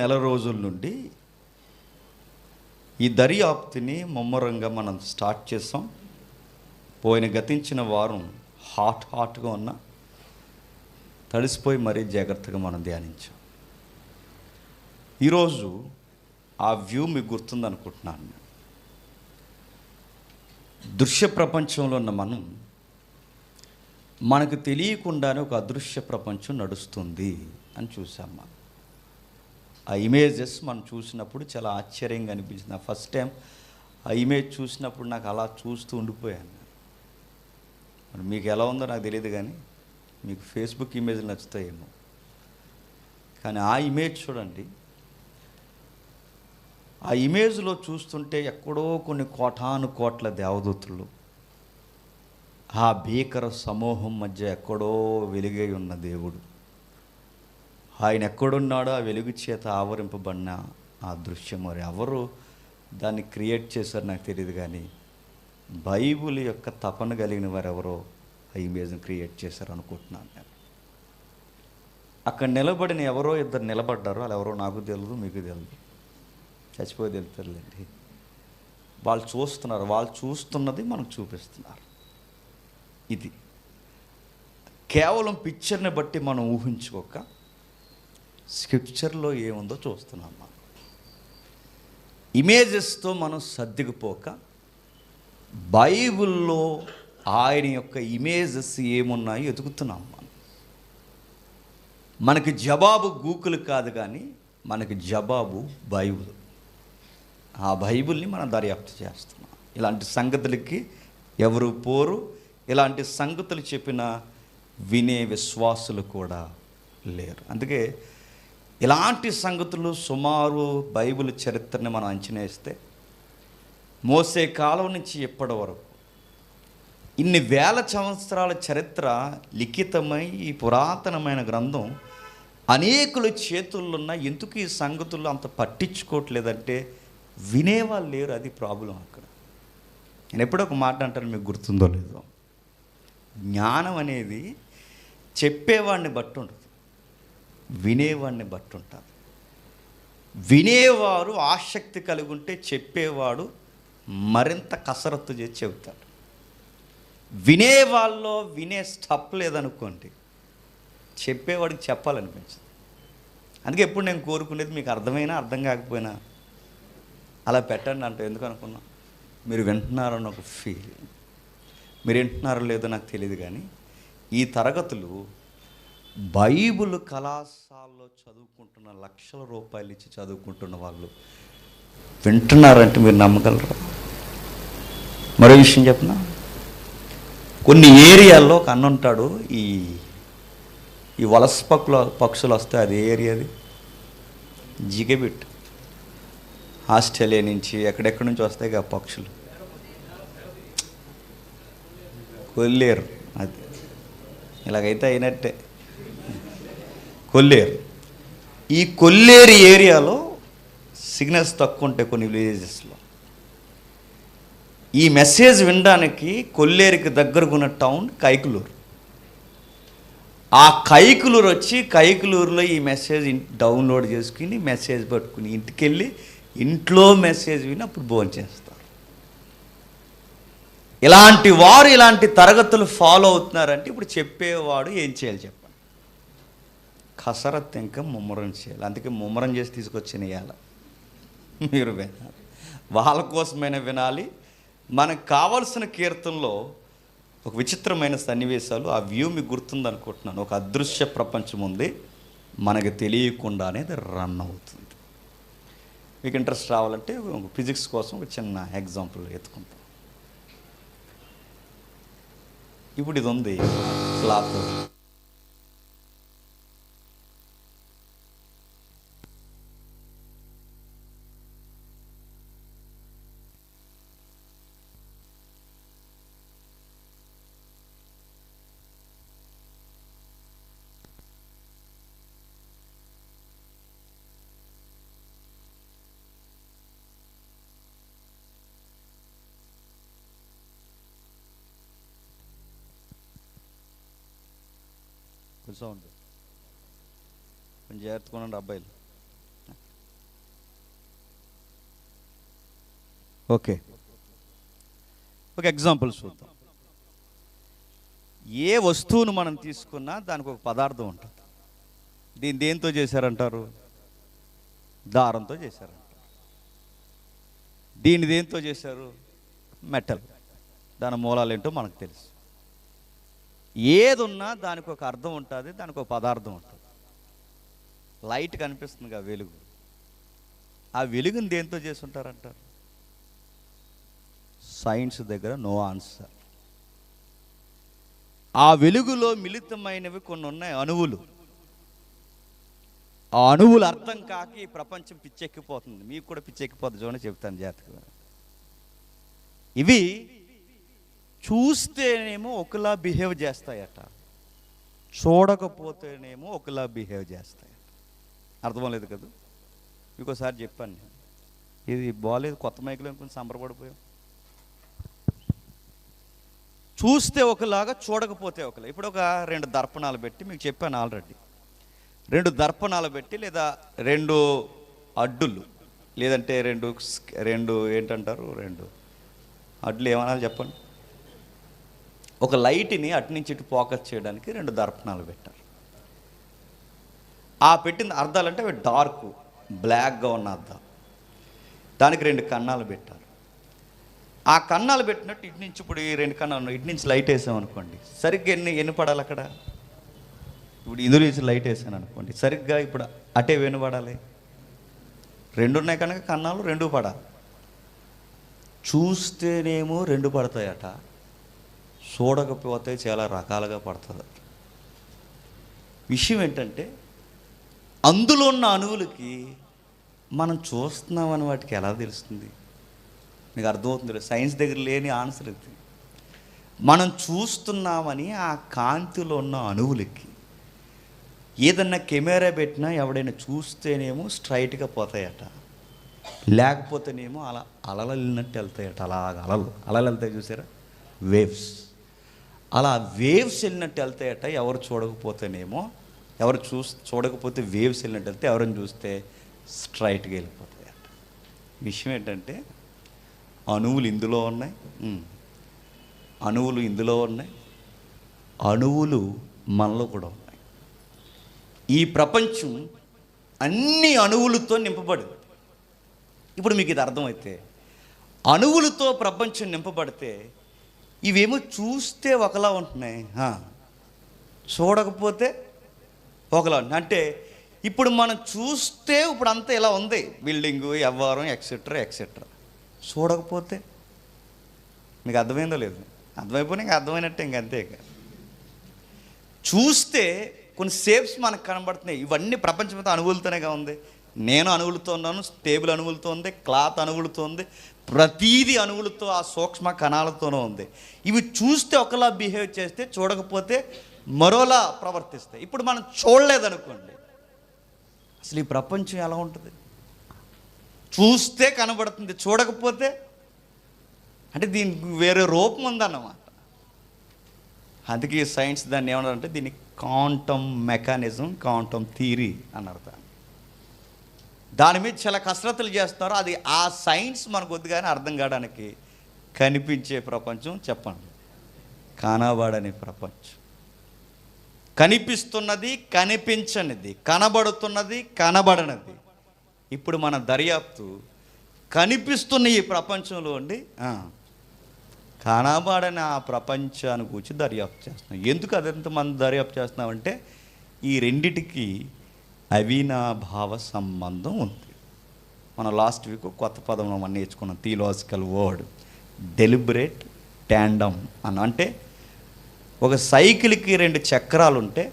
నెల రోజుల నుండి ఈ దర్యాప్తుని ముమ్మరంగా మనం స్టార్ట్ చేసాం. గతించిన వారం హాట్గా ఉన్న తడిసిపోయి మరీ జాగ్రత్తగా మనం ధ్యానించాం. ఈరోజు ఆ వ్యూ మీకు గుర్తుందనుకుంటున్నాను. దృశ్య ప్రపంచంలో ఉన్న మనకు తెలియకుండానే ఒక అదృశ్య ప్రపంచం నడుస్తుంది అని చూసాం. మనం ఆ ఇమేజెస్ మనం చూసినప్పుడు చాలా ఆశ్చర్యంగా అనిపించింది. ఫస్ట్ టైం ఆ ఇమేజ్ చూసినప్పుడు నాకు అలా చూస్తూ ఉండిపోయాను. మరి మీకు ఎలా ఉందో నాకు తెలియదు, కానీ మీకు ఫేస్బుక్ ఇమేజ్లు నచ్చుతాయేమో, కానీ ఆ ఇమేజ్ చూడండి. ఆ ఇమేజ్లో చూస్తుంటే ఎక్కడో కొన్ని కోటాను కోట్ల దేవదూతలు ఆ భీకర సమూహం మధ్య ఎక్కడో వెలుగై ఉన్న దేవుడు, ఆయన ఎక్కడున్నాడో ఆ వెలుగు చేత ఆవరింపబడిన ఆ దృశ్యం. మరి ఎవరు దాన్ని క్రియేట్ చేశారు నాకు తెలియదు, కానీ బైబిల్ యొక్క తపన కలిగిన వారు ఎవరో ఆ ఇమేజ్ని క్రియేట్ చేశారు అనుకుంటున్నాను నేను. అక్కడ నిలబడిన ఎవరో ఇద్దరు నిలబడ్డారు. వాళ్ళు ఎవరో నాకు తెలియదు, మీకు తెలియదు, చచ్చిపోయి తెలుస్తారులేండి. వాళ్ళు చూస్తున్నారు, వాళ్ళు చూస్తున్నది మనకు చూపిస్తున్నారు. ఇది కేవలం పిక్చర్ని బట్టి మనం ఊహించుకోక స్క్రిప్చర్లో ఏముందో చూస్తున్నాం. మనం ఇమేజెస్తో మనం సర్దిగిపోక బైబిల్లో ఆయన యొక్క ఇమేజెస్ ఏమున్నాయో ఎదుగుతున్నాం. మనకి జవాబు గూగుల్ కాదు, కానీ మనకి జవాబు బైబిల్. ఆ బైబిల్ని మనం దర్యాప్తు చేస్తున్నాం. ఇలాంటి సంగతులకి ఎవరు పోరు. ఇలాంటి సంగతులు చెప్పిన వినే విశ్వాసులు కూడా లేరు. అందుకే ఇలాంటి సంగతులు సుమారు బైబిల్ చరిత్రని మనం అంచనా వేస్తే మోసే కాలం నుంచి ఇప్పటి వరకు ఇన్ని వేల సంవత్సరాల చరిత్ర లిఖితమై ఈ పురాతనమైన గ్రంథం అనేకుల చేతుల్లో ఉన్న ఎందుకు ఈ సంగతులు అంత పట్టించుకోవట్లేదంటే వినేవాళ్ళు లేరు. అది ప్రాబ్లం. అక్కడ నేను ఎప్పుడో ఒక మాట అంటాను, మీకు గుర్తుందో లేదో. జ్ఞానం అనేది చెప్పేవాడిని బట్టి ఉంటుంది, వినేవాడిని బట్టి ఉంటుంది. వినేవారు ఆసక్తి కలిగి ఉంటే చెప్పేవాడు మరింత కసరత్తు చేసి చెబుతాడు. వినేవాళ్ళలో వినే స్టప్ లేదనుకోండి, చెప్పేవాడికి చెప్పాలనిపించింది. అందుకే ఎప్పుడు నేను కోరుకునేది, మీకు అర్థమైనా అర్థం కాకపోయినా అలా పెట్టండి అంటే. ఎందుకు అనుకున్నా, మీరు వింటున్నారన్న ఒక ఫీలింగ్. మీరు వింటున్నారో లేదో నాకు తెలియదు, కానీ ఈ తరగతులు బైబిల్ కళాశాలలో చదువుకుంటున్న లక్షల రూపాయలు ఇచ్చి చదువుకుంటున్న వాళ్ళు వింటున్నారంటే మీరు నమ్మగలరా? మరో విషయం చెప్పనా, కొన్ని ఏరియాల్లో ఒక అన్న ఉంటాడు, ఈ వలస పక్షులు వస్తాయి. అది ఏరియాది జిగబిట్. ఆస్ట్రేలియా నుంచి ఎక్కడెక్కడి నుంచి వస్తాయి ఆ పక్షులు. కొల్లేరు. అది ఇలాగైతే అయినట్టే. కొల్లేరు. ఈ కొల్లేరు ఏరియాలో సిగ్నల్స్ తక్కువ ఉంటాయి కొన్ని విలేజెస్లో. ఈ మెసేజ్ వినడానికి కొల్లేరుకి దగ్గరకు ఉన్న టౌన్ కైకులూరు. ఆ కైకులూరు వచ్చి కైకులూరులో ఈ మెసేజ్ డౌన్లోడ్ చేసుకుని మెసేజ్ పట్టుకుని ఇంటికి వెళ్ళి ఇంట్లో మెసేజ్ విని అప్పుడు భోజనం చేస్తారు. ఇలాంటి వారు ఇలాంటి తరగతులు ఫాలో అవుతున్నారంటే ఇప్పుడు చెప్పేవాడు ఏం చేయాలి చెప్పండి? కసరత్తు ఇంకా ముమ్మరం చేయాలి. అందుకే ముమ్మరం చేసి తీసుకొచ్చి వేయాలి. మీరు వినాలి, వాళ్ళ కోసమైనా వినాలి. మనకు కావలసిన కీర్తనలో ఒక విచిత్రమైన సన్నివేశాలు, ఆ వ్యూ మీకు గుర్తుందనుకుంటున్నాను. ఒక అదృశ్య ప్రపంచం ఉంది, మనకు తెలియకుండానే అది రన్ అవుతుంది. మీకు ఇంట్రెస్ట్ రావాలంటే ఫిజిక్స్ కోసం ఒక చిన్న ఎగ్జాంపుల్ ఎత్తుకుంటాం. ఇప్పుడు ఇది ఉంది క్లాత్. సౌండ్ కొంచెం జాగ్రత్తగా ఉండండి అబ్బాయిలు. ఓకే, ఒక ఎగ్జాంపుల్ చూద్దాం. ఏ వస్తువును మనం తీసుకున్నా దానికి ఒక పదార్థం ఉంటుంది. దీన్ని దేంతో చేశారంటారు? దారంతో చేశారంటారు. దీన్ని దేంతో చేశారు? మెటల్. దాని మూలాలు ఏంటో మనకు తెలుసు. ఏది ఉన్నా దానికి ఒక అర్థం ఉంటుంది, దానికి ఒక పదార్థం ఉంటుంది. లైట్ కనిపిస్తుందిగా, వెలుగు. ఆ వెలుగుని దేంతో చేసి ఉంటారంటారు? సైన్స్ దగ్గర నో ఆన్సర్. ఆ వెలుగులో మిళితమైనవి కొన్ని ఉన్నాయి, అణువులు. ఆ అణువులు అర్థం కాక ఈ ప్రపంచం పిచ్చెక్కిపోతుంది. మీకు కూడా పిచ్చెక్కిపోతుంది, చూడండి చెప్తాను జాగ్రత్తగా. ఇవి చూస్తేనేమో ఒకలా బిహేవ్ చేస్తాయట, చూడకపోతేనేమో ఒకలా బిహేవ్ చేస్తాయట. అర్థమలేదు కదా? ఇంకోసారి చెప్పాను నేను, ఇది బాగాలేదు, కొత్త మైకులో కొంచెం సంబరపడిపోయాం. చూస్తే ఒకలాగా, చూడకపోతే ఒకలా. ఇప్పుడు ఒక 2 దర్పణాలు పెట్టి, మీకు చెప్పాను ఆల్రెడీ, 2 దర్పణాలు పెట్టి, లేదా 2 అడ్డులు, లేదంటే రెండు ఏంటంటారు, 2 అడ్డులు ఏమన్నా చెప్పండి. ఒక లైట్ని అటు నుంచి ఇటు ఫోకస్ చేయడానికి 2 దర్పణాలు పెట్టారు. ఆ పెట్టిన అర్థాలంటే అవి డార్క్, బ్లాక్గా ఉన్న అర్థాలు. దానికి 2 కన్నాలు పెట్టారు. ఆ కన్నాలు పెట్టినట్టు ఇటు నుంచి, ఇప్పుడు ఈ 2 కన్నాలు ఇటు నుంచి లైట్ వేసామనుకోండి, సరిగ్గా ఎన్ని పడాలి అక్కడ? ఇప్పుడు ఇందులో నుంచి లైట్ వేసాను అనుకోండి, సరిగ్గా ఇప్పుడు అటే వెను పడాలి. 2 ఉన్నాయి కనుక కన్నాలు 2 పడాలి. చూస్తేనేమో 2 పడతాయట, చూడకపోతే చాలా రకాలుగా పడుతుంది. విషయం ఏంటంటే, అందులో ఉన్న అణువులకి మనం చూస్తున్నామని వాటికి ఎలా తెలుస్తుంది? మీకు అర్థమవుతుంది? సైన్స్ దగ్గర లేని ఆన్సర్ ఇది. మనం చూస్తున్నామని ఆ కాంతిలో ఉన్న అణువులకి ఏదన్నా కెమెరా పెట్టినా ఎవడైనా చూస్తేనేమో స్ట్రైట్గా పోతాయట, లేకపోతేనేమో అలా అలలు వెళ్ళినట్టు వెళ్తాయట. అలాగ అలలు వెళ్తాయి, చూసారా? వేవ్స్. అలా వేవ్స్ వెళ్ళినట్టు వెళ్తాయట. ఎవరు చూడకపోతేనేమో, చూడకపోతే వేవ్స్ వెళ్ళినట్టు వెళ్తే, ఎవరైనా చూస్తే స్ట్రైట్గా వెళ్ళిపోతాయట. విషయం ఏంటంటే, అణువులు ఇందులో ఉన్నాయి, అణువులు ఇందులో ఉన్నాయి, అణువులు మనలో కూడా ఉన్నాయి. ఈ ప్రపంచం అన్ని అణువులతో నింపబడింది. ఇప్పుడు మీకు ఇది అర్థమైతే, అణువులతో ప్రపంచం నింపబడితే ఇవేమో చూస్తే ఒకలా ఉంటున్నాయి, చూడకపోతే ఒకలా ఉంటుంది. అంటే ఇప్పుడు మనం చూస్తే ఇప్పుడు అంతా ఇలా ఉంది, బిల్డింగు, వ్యవహారం, ఎక్సెట్రా ఎక్సెట్రా. చూడకపోతే మీకు అర్థమైందో లేదు? అర్థమైపోయినా ఇంకా అర్థమైనట్టే, ఇంకంతే. చూస్తే కొన్ని షేప్స్ మనకు కనబడుతున్నాయి. ఇవన్నీ ప్రపంచమంతా అణువులతోనేగా ఉంది. నేను అణువులతో ఉన్నాను, టేబుల్ అణువులతో ఉంది, క్లాత్ అణువులతో ఉంది, ప్రతీది అణువులతో, ఆ సూక్ష్మ కణాలతోనూ ఉంది. ఇవి చూస్తే ఒకలా బిహేవ్ చేస్తే, చూడకపోతే మరోలా ప్రవర్తిస్తాయి. ఇప్పుడు మనం చూడలేదనుకోండి, అసలు ఈ ప్రపంచం ఎలా ఉంటుంది? చూస్తే కనబడుతుంది, చూడకపోతే అంటే దీనికి వేరే రూపం ఉందన్నమాట. అందుకే సైన్స్ దాన్ని ఏమన్నారంటే, దీన్ని క్వాంటమ్ మెకానిజం, క్వాంటమ్ థియరీ అన్నారు. దాని మీద చాలా కసరత్తులు చేస్తున్నారు. అది ఆ సైన్స్ మనకు వద్దు, కానీ అర్థం కావడానికి కనిపించే ప్రపంచం చెప్పండి, కనబడని ప్రపంచం. కనిపిస్తున్నది, కనిపించనిది, కనబడుతున్నది, కనబడనిది. ఇప్పుడు మన దర్యాప్తు కనిపిస్తున్న ఈ ప్రపంచంలో ఉండి కనబడని ఆ ప్రపంచాన్ని కూర్చి దర్యాప్తు చేస్తున్నాం. ఎందుకు అదంత మనం దర్యాప్తు చేస్తున్నామంటే, ఈ రెండిటికి అవినాభావ సంబంధం ఉంది. మనం లాస్ట్ వీక్ కొత్త పదం మనం నేర్చుకున్నాం, థియలాజికల్ వర్డ్, డెలిబరేట్ ట్యాండమ్ అని. అంటే ఒక సైకిల్కి 2 చక్రాలు ఉంటే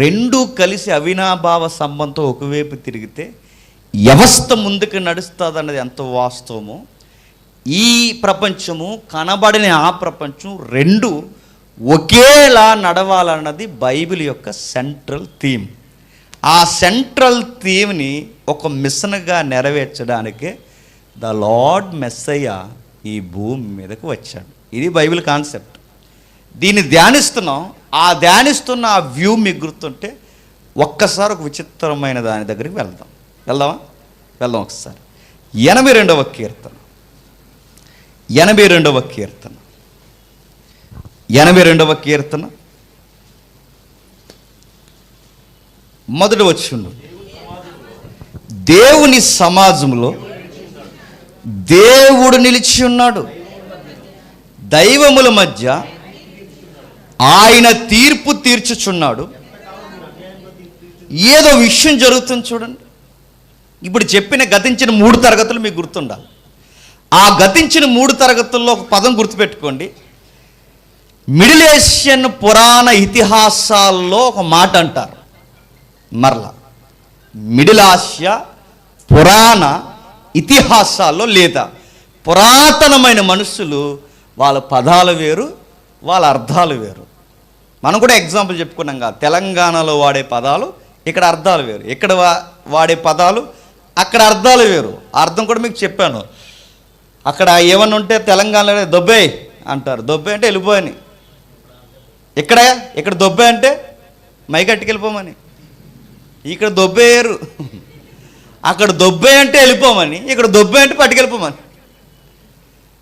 2 కలిసి అవినాభావ సంబంధంతో ఒకవైపు తిరిగితే వ్యవస్థ ముందుకు నడుస్తుంది అన్నది ఎంత వాస్తవమో, ఈ ప్రపంచము, కనబడిన ఆ ప్రపంచం 2 ఒకేలా నడవాలన్నది బైబిల్ యొక్క సెంట్రల్ థీమ్. ఆ సెంట్రల్ థీమ్ని ఒక మిషన్గా నెరవేర్చడానికే ద లార్డ్ మెస్సయ్య ఈ భూమి మీదకు వచ్చాడు. ఇది బైబిల్ కాన్సెప్ట్. దీన్ని ధ్యానిస్తున్నాం. ఆ ధ్యానిస్తున్న ఆ వ్యూ మీకు గుర్తుంటే ఒక్కసారి ఒక విచిత్రమైన దాని దగ్గరికి వెళ్దామా? వెళ్దాం ఒకసారి. 82వ కీర్తన 82వ కీర్తన 82వ కీర్తన మొదటి వచనం, దేవుని సమాజంలో దేవుడు నిలిచి ఉన్నాడు, దైవముల మధ్య ఆయన తీర్పు తీర్చుచున్నాడు. ఏదో విషయం జరుగుతుంది చూడండి. ఇప్పుడు చెప్పిన గతించిన 3 తరగతులు మీకు గుర్తుండాలి. ఆ గతించిన 3 తరగతుల్లో ఒక పదం గుర్తుపెట్టుకోండి. మిడిల్ ఏషియన్ పురాణ ఇతిహాసాల్లో ఒక మాట అంటారు. మరలా మిడిల్ ఆసియా పురాణ ఇతిహాసాల్లో లేదా పురాతనమైన మనుషులు వాళ్ళ పదాలు వేరు, వాళ్ళ అర్థాలు వేరు. మనం కూడా ఎగ్జాంపుల్ చెప్పుకున్నాం కదా, తెలంగాణలో వాడే పదాలు ఇక్కడ అర్థాలు వేరు, ఇక్కడ వాడే పదాలు అక్కడ అర్థాలు వేరు. అర్థం కూడా మీకు చెప్పాను. అక్కడ ఏమన్నా ఉంటే తెలంగాణలో దొబ్బే అంటారు, దొబ్బే అంటే వెళ్ళిపోయని. ఇక్కడ దొబ్బే అంటే మైకట్టుకు వెళ్ళిపోమని. ఇక్కడ దొబ్బేయరు. అక్కడ దొబ్బే అంటే వెళ్ళిపోమని, ఇక్కడ దొబ్బే అంటే పట్టుకెళ్ళిపోమని.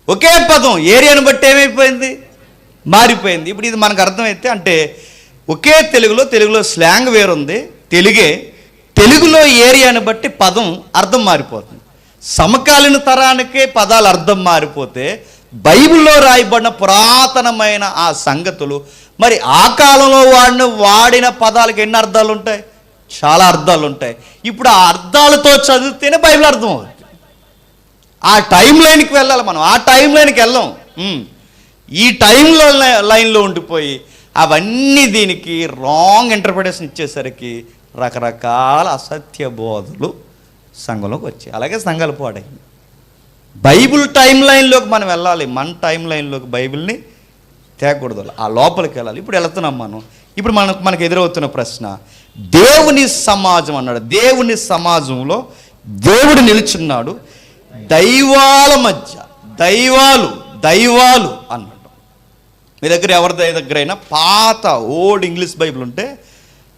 ఒకే పదం ఏరియాను బట్టి ఏమైపోయింది, మారిపోయింది. ఇప్పుడు ఇది మనకు అర్థమైతే అంటే ఒకే తెలుగులో స్లాంగ్ వేరుంది, తెలుగులో ఏరియాను బట్టి పదం అర్థం మారిపోతుంది. సమకాలీన తరానికే పదాలు అర్థం మారిపోతే బైబిల్లో రాయబడిన పురాతనమైన ఆ సంగతులు మరి ఆ కాలంలో వాడిన పదాలకు ఎన్ని అర్థాలు ఉంటాయి? చాలా అర్థాలు ఉంటాయి. ఇప్పుడు ఆ అర్థాలతో చదివితేనే బైబిల్ అర్థం అవుతుంది. ఆ టైం లైన్కి వెళ్ళాలి మనం, ఆ టైం లైన్కి వెళ్ళాం. ఈ టైంలో లైన్లో ఉండిపోయి అవన్నీ దీనికి రాంగ్ ఇంటర్ప్రిటేషన్ ఇచ్చేసరికి రకరకాల అసత్య బోధలు సంఘంలోకి వచ్చాయి. అలాగే సంఘాలు పాడైంది. బైబిల్ టైం లైన్లోకి మనం వెళ్ళాలి. మన టైం లైన్లోకి బైబిల్ని తేకూడదు, ఆ లోపలికి వెళ్ళాలి. ఇప్పుడు వెళ్తున్నాం మనం. ఇప్పుడు మనకు ఎదురవుతున్న ప్రశ్న, దేవుని సమాజం అన్నాడు. దేవుని సమాజంలో దేవుడు నిలుచున్నాడు, దైవాల మధ్య దైవాలు అన్నాడు. మీ దగ్గర ఎవరి దగ్గరైనా పాత ఓల్డ్ ఇంగ్లీష్ బైబిల్ ఉంటే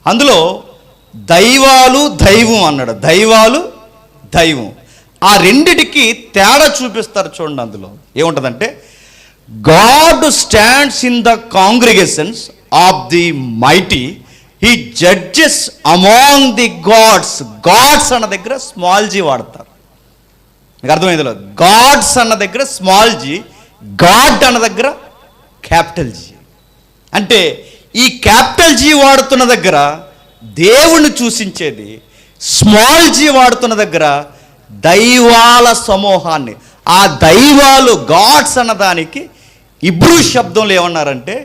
అందులో దైవం అన్నాడు. దైవం ఆ రెండిటికి తేడా చూపిస్తారు చూడండి. అందులో ఏముంటుందంటే, God stands in the congregations of the mighty, he judges among the gods అన్న దగ్గర స్మాల్ జీ వాడతారు. మీకు అర్థమైందిలో, గాడ్స్ అన్న దగ్గర స్మాల్ జీ, గాడ్ అన్న దగ్గర క్యాపిటల్ జీ. అంటే ఈ క్యాపిటల్ జీ వాడుతున్న దగ్గర దేవుణ్ణి సూచించేది, స్మాల్ జీ వాడుతున్న దగ్గర దైవాల సమూహాన్ని. ఆ దైవాలు గాడ్స్ అన్నదానికి ఇబ్రూ శబ్దంలో ఏమన్నారంటే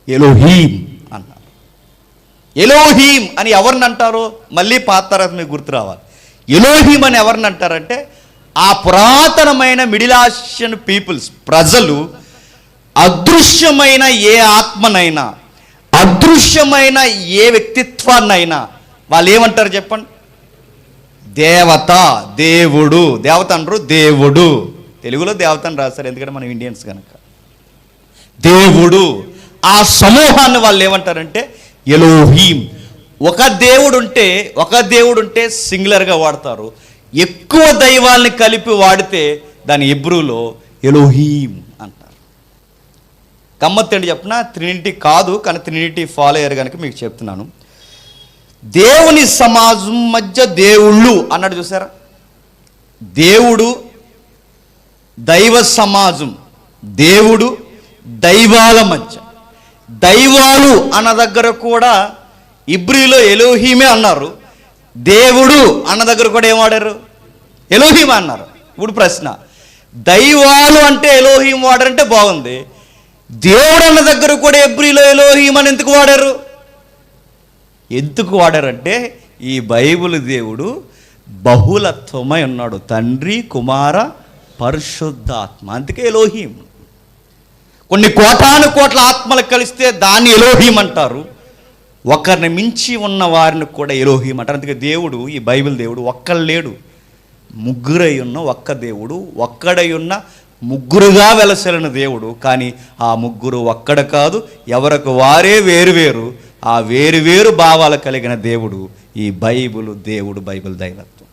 ఎలోహీం అన్నారు. ఎలోహీం అని ఎవరిని అంటారో మళ్ళీ పాత తరగతి మీకు గుర్తు రావాలి. ఎలోహీం అని ఎవరిని అంటారంటే ఆ పురాతనమైన మిడిల్ ఆసియన్ పీపుల్స్ ప్రజలు అదృశ్యమైన ఏ ఆత్మనైనా, అదృశ్యమైన ఏ వ్యక్తిత్వాన్నైనా వాళ్ళు ఏమంటారు చెప్పండి? దేవత, దేవుడు. దేవత అంటారు, దేవుడు. తెలుగులో దేవతని రాస్తారు, ఎందుకంటే మనం ఇండియన్స్ కనుక. దేవుడు. ఆ సమూహాన్ని వాళ్ళు ఏమంటారంటే ఎలోహీం. ఒక దేవుడు ఉంటే సింగులర్గా వాడతారు. ఎక్కువ దైవాల్ని కలిపి వాడితే దాని హెబ్రూలో ఎలోహీం అంటారు. గమ్మత్తు ఏంటి చెప్పిన, ట్రినిటీ కాదు, కానీ ట్రినిటీ ఫాలో అయ్యారు కనుక మీకు చెప్తున్నాను. దేవుని సమాజం మధ్య దేవుళ్ళు అన్నాడు చూసారా? దేవుడు, దైవ సమాజం, దేవుడు, దైవాల మధ్య. దైవాలు అన్న దగ్గర కూడా ఇబ్రీలో ఎలోహీమే అన్నారు. దేవుడు అన్న దగ్గర కూడా ఏం వాడారు? ఎలోహీం అన్నారు. ఇప్పుడు ప్రశ్న, దైవాలు అంటే ఎలోహీం వాడారంటే బాగుంది, దేవుడు అన్న దగ్గర కూడా ఎబ్రీలో ఎలోహీం అని ఎందుకు వాడారు? ఎందుకు వాడారంటే ఈ బైబిల్ దేవుడు బహుళత్వమై ఉన్నాడు, తండ్రి, కుమార, పరిశుద్ధాత్మ. అందుకే ఎలోహీం. కొన్ని కోటాను కోట్ల ఆత్మలు కలిస్తే దాన్ని ఎలోహీం అంటారు. ఒకరిని మించి ఉన్న వారిని కూడా ఎలోహీం అంటారు. అందుకే దేవుడు, ఈ బైబిల్ దేవుడు ఒక్కడు లేడు, ముగ్గురై ఉన్న ఒక్క దేవుడు, ఒక్కడై ఉన్న ముగ్గురుగా వెలసలిన దేవుడు. కానీ ఆ ముగ్గురు ఒక్కడ కాదు, ఎవరికి వారే వేరువేరు. ఆ వేరువేరు భావాలు కలిగిన దేవుడు ఈ బైబిల్ దేవుడు, బైబిల్ దైవత్వం.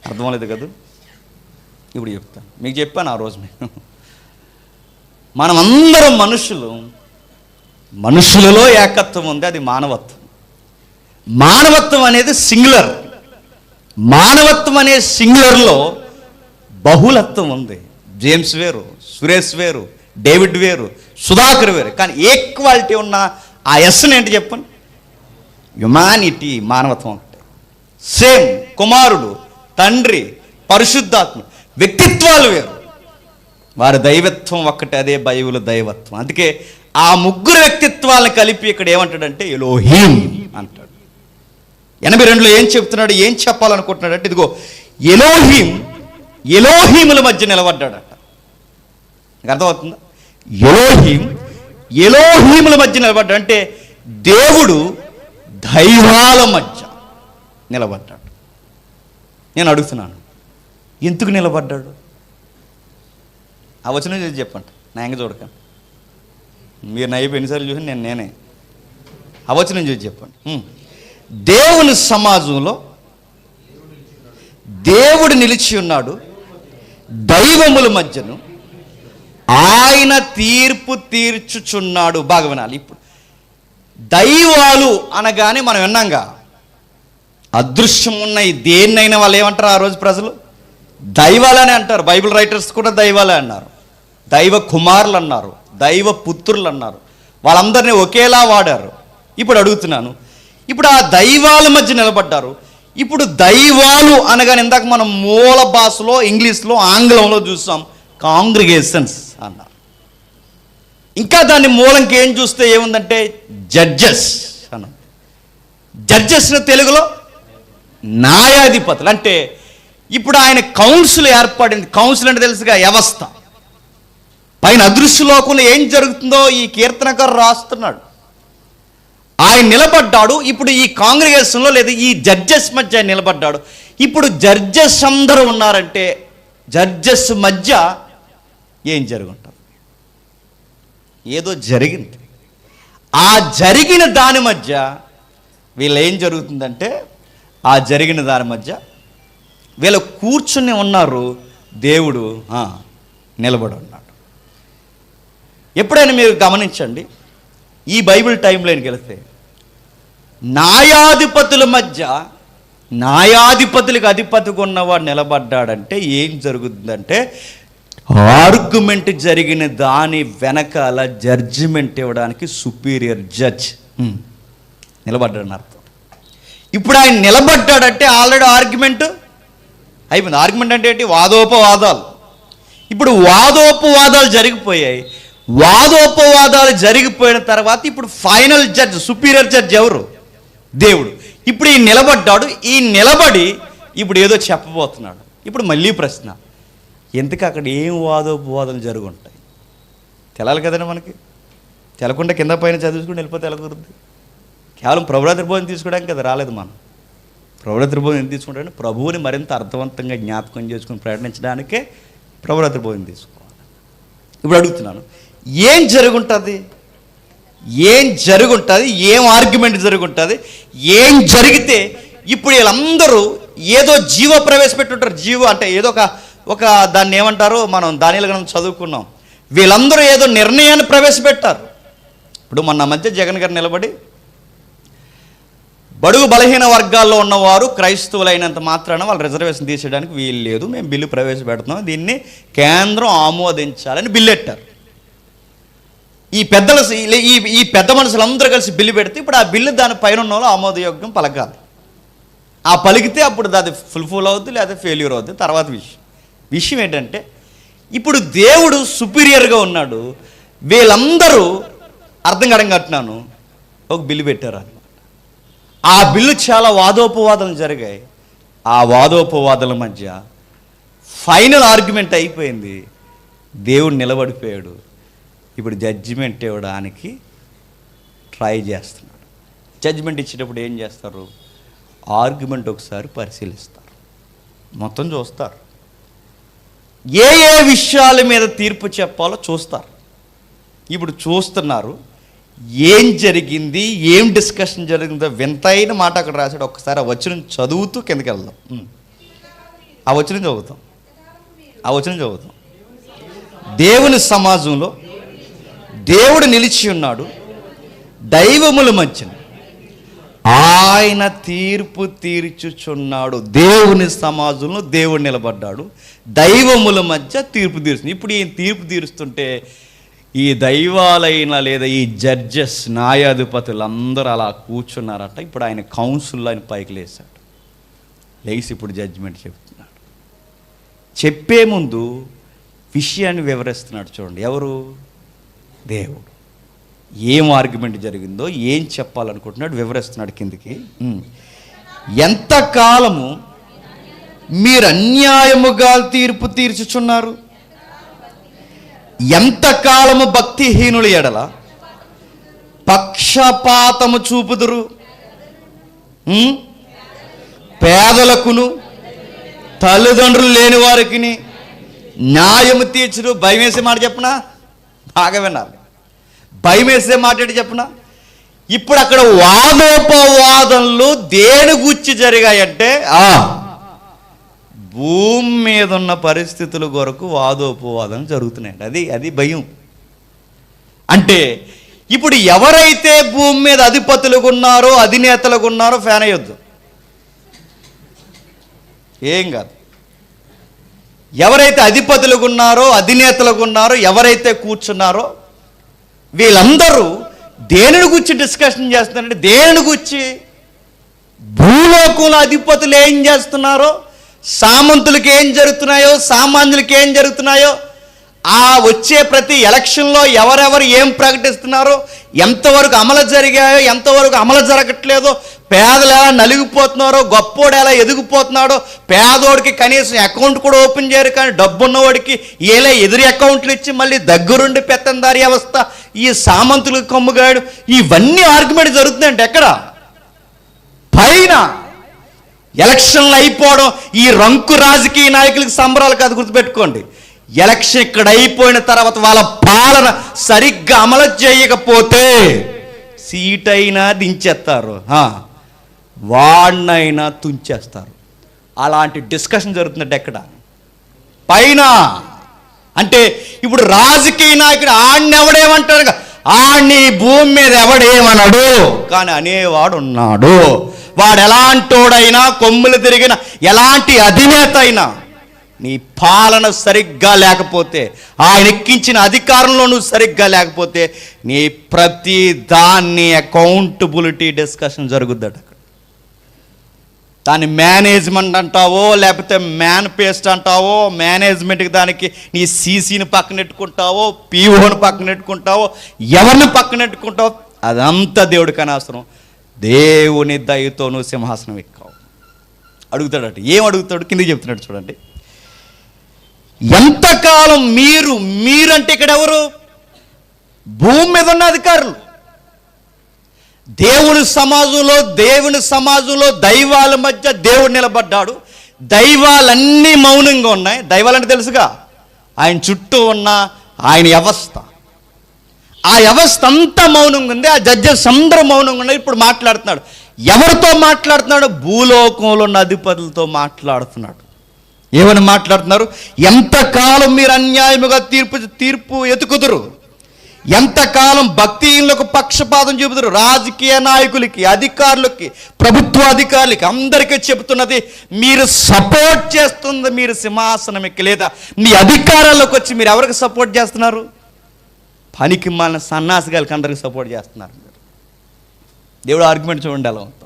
అర్థమలేదు కదా? ఇప్పుడు చెప్తాను, మీకు చెప్పాను ఆ రోజు. మనమందరం మనుషులలో ఏకత్వం ఉంది, అది మానవత్వం. మానవత్వం అనేది సింగులర్. మానవత్వం అనే సింగులర్లో బహుళత్వం ఉంది. జేమ్స్ వేరు, సురేష్ వేరు, డేవిడ్ వేరు, సుధాకర్ వేరు, కానీ ఈక్వాలిటీ ఉన్న ఆ ఎస్ని ఏంటి చెప్పండి? హ్యుమానిటీ, మానవత్వం ఒకటే. సేమ్ కుమారుడు, తండ్రి, పరిశుద్ధాత్మ, వ్యక్తిత్వాలు వేరు, వారి దైవత్వం ఒక్కటే, అదే బైబిల్ దైవత్వం. అందుకే ఆ ముగ్గురు వ్యక్తిత్వాలను కలిపి ఇక్కడ ఏమంటాడంటే ఎలోహీం అంటాడు. 82లో ఏం చెప్తున్నాడు, ఏం చెప్పాలనుకుంటున్నాడు అంటే, ఇదిగో ఎలోహీముల మధ్య నిలబడ్డాడట. నీకు అర్థమవుతుందా? ఎలోహీముల మధ్య నిలబడ్డాడు అంటే దేవుడు దైవాల మధ్య నిలబడ్డాడు. నేను అడుగుతున్నాను, ఎందుకు నిలబడ్డాడు? ఆ వచనం చూసి చెప్పండి, నా ఎంగ చూడకండి. మీరు నైపు ఎన్నిసార్లు చూసి నేనే ఆ వచనం చూసి చెప్పండి. దేవుని సమాజంలో దేవుడు నిలిచి ఉన్నాడు, దైవముల మధ్యను ఆయన తీర్పు తీర్చుచున్నాడు. బాగా వినాలి. ఇప్పుడు దైవాలు అనగానే మనం విన్నాంగా, అదృశ్యం ఉన్నాయి దేన్నైనా వాళ్ళు ఏమంటారు ఆ రోజు ప్రజలు? దైవాలనే అంటారు. బైబిల్ రైటర్స్ కూడా దైవాలే అన్నారు, దైవ కుమారులు అన్నారు, దైవ పుత్రులు అన్నారు. వాళ్ళందరినీ ఒకేలా వాడారు. ఇప్పుడు అడుగుతున్నాను, ఇప్పుడు ఆ దైవాల మధ్య నిలబడ్డారు. ఇప్పుడు దైవాలు అనగానే ఇందాక మనం మూల భాషలో, ఇంగ్లీష్లో, ఆంగ్లంలో చూసాం కాంగ్రిగేషన్స్ అన్నారు. ఇంకా దాన్ని మూలంకి ఏం చూస్తే ఏముందంటే జడ్జెస్ అన్న. జడ్జెస్ని తెలుగులో న్యాయాధిపతులు. అంటే ఇప్పుడు ఆయన కౌన్సిల్ ఏర్పడింది. కౌన్సిల్ అంటే తెలుసుగా, వ్యవస్థ. పైన అదృశ్య లోకంలో ఏం జరుగుతుందో ఈ కీర్తనకారు రాస్తున్నాడు. ఆయన నిలబడ్డాడు. ఇప్పుడు ఈ కాంగ్రిగేషన్లో లేదా ఈ జడ్జెస్ మధ్య ఆయన నిలబడ్డాడు. ఇప్పుడు జడ్జెస్ అందరూ ఉన్నారంటే జడ్జెస్ మధ్య ఏం జరుగుంటుంది? ఏదో జరిగింది. ఆ జరిగిన దాని మధ్య వీళ్ళు ఏం జరుగుతుందంటే, ఆ జరిగిన దాని మధ్య వీళ్ళు కూర్చుని ఉన్నారు, దేవుడు నిలబడి ఉన్నాడు. ఎప్పుడైనా మీరు గమనించండి, ఈ బైబిల్ టైంలోకి వెళితే న్యాయాధిపతుల మధ్య, న్యాయాధిపతులకు అధిపతిగా ఉన్నవాడు నిలబడ్డాడంటే ఏం జరుగుతుందంటే, ఆర్గ్యుమెంట్ జరిగిన దాని వెనకాల జడ్జిమెంట్ ఇవ్వడానికి సుపీరియర్ జడ్జ్ నిలబడ్డాడని అర్థం. ఇప్పుడు ఆయన నిలబడ్డాడంటే ఆల్రెడీ ఆర్గ్యుమెంట్ అయిపోయింది. ఆర్గ్యుమెంట్ అంటే ఏంటి? వాదోపవాదాలు. ఇప్పుడు వాదోపవాదాలు జరిగిపోయాయి. వాదోపవాదాలు జరిగిపోయిన తర్వాత ఇప్పుడు ఫైనల్ జడ్జ్, సుపీరియర్ జడ్జ్ ఎవరు? దేవుడు. ఇప్పుడు ఈ నిలబడ్డాడు. ఈ నిలబడి ఇప్పుడు ఏదో చెప్పబోతున్నాడు. ఇప్పుడు మళ్ళీ ప్రశ్న, ఎందుకు అక్కడ ఏం వాదోపవాదాలు జరుగుంటాయి? తెలాలి కదండి మనకి. తెలకుండా కింద పైన చదువుకుని వెళ్ళిపోతే తెలకూరుద్ది. కేవలం ప్రభురాత్రి భోజనం తీసుకోవడానికి కదా రాలేదు మనం. ప్రభురాత్రి భోజనం ఎందుకు తీసుకుంటామంటే ప్రభువుని మరింత అర్థవంతంగా జ్ఞాపకం చేసుకుని ప్రకటించడానికే ప్రభురాత్రి భోజనం తీసుకోవాలి. ఇప్పుడు అడుగుతున్నాను, ఏం జరుగుంటుంది? ఏం జరుగుంటుంది? ఏం ఆర్గ్యుమెంట్ జరుగుంటుంది? ఏం జరిగితే ఇప్పుడు వీళ్ళందరూ ఏదో జీవ ప్రవేశపెట్టుంటారు. జీవ అంటే ఏదో ఒక దాన్ని ఏమంటారు, మనం దానిలో మనం చదువుకున్నాం. వీళ్ళందరూ ఏదో నిర్ణయాన్ని ప్రవేశపెట్టారు. ఇప్పుడు మొన్న మధ్య జగన్ గారు నిలబడి, బడుగు బలహీన వర్గాల్లో ఉన్నవారు క్రైస్తవులైనంత మాత్రాన వాళ్ళు రిజర్వేషన్ తీసేయడానికి వీలు లేదు, మేము బిల్లు ప్రవేశపెడుతున్నాం, దీన్ని కేంద్రం ఆమోదించాలని బిల్లు పెట్టారు. ఈ పెద్ద మనుషులందరూ కలిసి బిల్లు పెడితే ఇప్పుడు ఆ బిల్లు దాని పైన ఉన్న వాళ్ళు ఆమోదయోగ్యం పలకాలి. ఆ పలికితే అప్పుడు అది ఫుల్ఫిల్ అవుద్ది, లేదా ఫెయిల్యూర్ అవుద్ది. తర్వాత విషయం ఏంటంటే, ఇప్పుడు దేవుడు సుపీరియర్గా ఉన్నాడు. వీళ్ళందరూ అర్థం కట్టన్నాను ఒక బిల్లు పెట్టారు అనమాట. ఆ బిల్లు చాలా వాదోపవాదాలు జరిగాయి. ఆ వాదోపవాదాల మధ్య ఫైనల్ ఆర్గ్యుమెంట్ అయిపోయింది. దేవుడు నిలబడిపోయాడు. ఇప్పుడు జడ్జిమెంట్ ఇవ్వడానికి ట్రై చేస్తున్నాడు. జడ్జిమెంట్ ఇచ్చేటప్పుడు ఏం చేస్తారు? ఆర్గ్యుమెంట్ ఒకసారి పరిశీలిస్తారు, మొత్తం చూస్తారు, ఏ విషయాల మీద తీర్పు చెప్పాలో చూస్తారు. ఇప్పుడు చూస్తున్నారు, ఏం జరిగింది, ఏం డిస్కషన్ జరిగిందో వింతైన మాట అక్కడ రాశాడు. ఒక్కసారి ఆ వచనం చదువుతూ కిందకి వెళ్దాం. ఆ వచనం చదువుతాం. దేవుని సమాజంలో దేవుడు నిలిచి ఉన్నాడు, దైవముల మధ్యన ఆయన తీర్పు తీర్చుచున్నాడు. దేవుని సమాజంలో దేవుడు నిలబడ్డాడు, దైవముల మధ్య తీర్పు తీరుస్తుంది. ఇప్పుడు ఈ తీర్పు తీరుస్తుంటే ఈ దైవాలైన లేదా ఈ జడ్జెస్, న్యాయాధిపతులు అందరూ అలా కూర్చున్నారట. ఇప్పుడు ఆయన కౌన్సిల్లో ఆయన పైకి లేచాడు, లేచి ఇప్పుడు జడ్జిమెంట్ చెప్తున్నాడు. చెప్పే ముందు విషయాన్ని వివరిస్తున్నాడు. చూడండి, ఎవరు? దేవుడు. ఏం ఆర్గ్యుమెంట్ జరిగిందో, ఏం చెప్పాలనుకుంటున్నాడు వివరిస్తున్నాడు కిందికి. ఎంతకాలము మీరు అన్యాయముగా తీర్పు తీర్చుచున్నారు, ఎంతకాలము భక్తిహీనుల ఎడల పక్షపాతము చూపుదురు, పేదలకును తల్లిదండ్రులు లేని వారికి న్యాయము తీర్చుడు. భయం వేసే మాట చెప్పనా? బాగా వినాలి. భయం వేసే మాట ఏంటి చెప్పనా? ఇప్పుడు అక్కడ వాదోపవాదనలు దేని గురించి జరిగాయంటే భూమి మీద ఉన్న పరిస్థితుల కొరకు వాదోపవాదం జరుగుతున్నాయండి. అది భయం. అంటే ఇప్పుడు ఎవరైతే భూమి మీద అధిపతులుగా ఉన్నారో, అధినేతలుగా ఉన్నారో ఫ్యాన్ అయ్యొద్దు, ఏం కాదు. ఎవరైతే అధిపతులుగా ఉన్నారో, అధినేతలుగా ఉన్నారో, ఎవరైతే కూర్చున్నారో వీళ్ళందరూ దేనిని గురించి డిస్కషన్ చేస్తున్నారంటే, దేనిని గురించి? భూలోకంలో అధిపతులు ఏం చేస్తున్నారో, సామంతులకి ఏం జరుగుతున్నాయో, సామాన్యులకి ఏం జరుగుతున్నాయో, ఆ వచ్చే ప్రతి ఎలక్షన్లో ఎవరెవరు ఏం ప్రకటిస్తున్నారో, ఎంతవరకు అమలు జరిగాయో, ఎంతవరకు అమలు జరగట్లేదో, పేదలు ఎలా నలిగిపోతున్నారో, గొప్పోడు ఎలా ఎదిగిపోతున్నాడో, పేదోడికి కనీసం అకౌంట్ కూడా ఓపెన్ చేయరు, కానీ డబ్బున్నవాడికి ఏలే ఎదురు అకౌంట్లు ఇచ్చి మళ్ళీ దగ్గరుండి పెత్తందారి అవస్థ, ఈ సామంతులకు కమ్ముగాడు, ఇవన్నీ ఆర్గ్యుమెంట్ జరుగుతుందంటే ఎక్కడ? పైన. ఎలక్షన్లు అయిపోవడం ఈ రంకు రాజకీయ నాయకులకు సంబరాలు కాదు, గుర్తుపెట్టుకోండి. ఎలక్షన్ ఇక్కడ అయిపోయిన తర్వాత వాళ్ళ పాలన సరిగ్గా అమలు చేయకపోతే సీట్ అయినా దించేస్తారు, వాడినైనా తుంచేస్తారు. అలాంటి డిస్కషన్ జరుగుతుందంటే ఎక్కడ? పైన. అంటే ఇప్పుడు రాజకీయ నాయకుడు ఆడిని ఎవడేమంటారు, ఆడిని భూమి మీద ఎవడేమన్నాడు, కానీ అనేవాడు ఉన్నాడు. వాడు ఎలాంటోడైనా, కొమ్ములు తిరిగిన ఎలాంటి అధినేత అయినా, నీ పాలన సరిగ్గా లేకపోతే, ఆయన ఎక్కించిన అధికారంలో నువ్వు సరిగ్గా లేకపోతే, నీ ప్రతి దాన్ని అకౌంటబిలిటీ డిస్కషన్ జరుగుద్దట. దాన్ని మేనేజ్మెంట్ అంటావో, లేకపోతే మేనిఫెస్టో అంటావో, మేనేజ్మెంట్కి దానికి నీ సీసీని పక్కనెట్టుకుంటావో, పీఓని పక్కనెట్టుకుంటావో, ఎవరిని పక్కనెట్టుకుంటావో, అదంతా దేవుడికి అనవసరం. దేవుని దయతో నువ్వు సింహాసనం ఎక్కావు. అడుగుతాడట. ఏం అడుగుతాడు? కిందకి చెప్తున్నాడు చూడండి. ఎంతకాలం మీరంటే ఇక్కడ ఎవరు? భూమి మీద ఉన్న అధికారులు. దేవుని సమాజంలో దైవాల మధ్య దేవుడు నిలబడ్డాడు. దైవాలన్నీ మౌనంగా ఉన్నాయి. దైవాలంటే తెలుసుగా, ఆయన చుట్టూ ఉన్న ఆయన వ్యవస్థ, ఆ వ్యవస్థ అంతా మౌనంగా ఉంది. ఆ జడ్జెస్ అందరూ మౌనంగా ఉన్నారు. ఇప్పుడు మాట్లాడుతున్నాడు. ఎవరితో మాట్లాడుతున్నాడు? భూలోకంలో ఉన్న అధిపతులతో మాట్లాడుతున్నాడు. ఏమని మాట్లాడుతున్నారు? ఎంతకాలం మీరు అన్యాయముగా తీర్పు ఎతుకుదురు, ఎంతకాలం భక్తిహీనులకు పక్షపాతం చూపుతారు. రాజకీయ నాయకులకి, అధికారులకి, ప్రభుత్వ అధికారులకి అందరికీ చెబుతున్నది, మీరు సపోర్ట్ చేస్తుంది మీరు సింహాసనం ఎక్కి, లేదా మీ అధికారాల్లోకి వచ్చి మీరు ఎవరికి సపోర్ట్ చేస్తున్నారు? పనికి మన సన్నాసిగాలకి అందరికి సపోర్ట్ చేస్తున్నారు. దేవుడు ఆర్గ్యుమెంట్ చూడండి ఎలా ఉంటాం.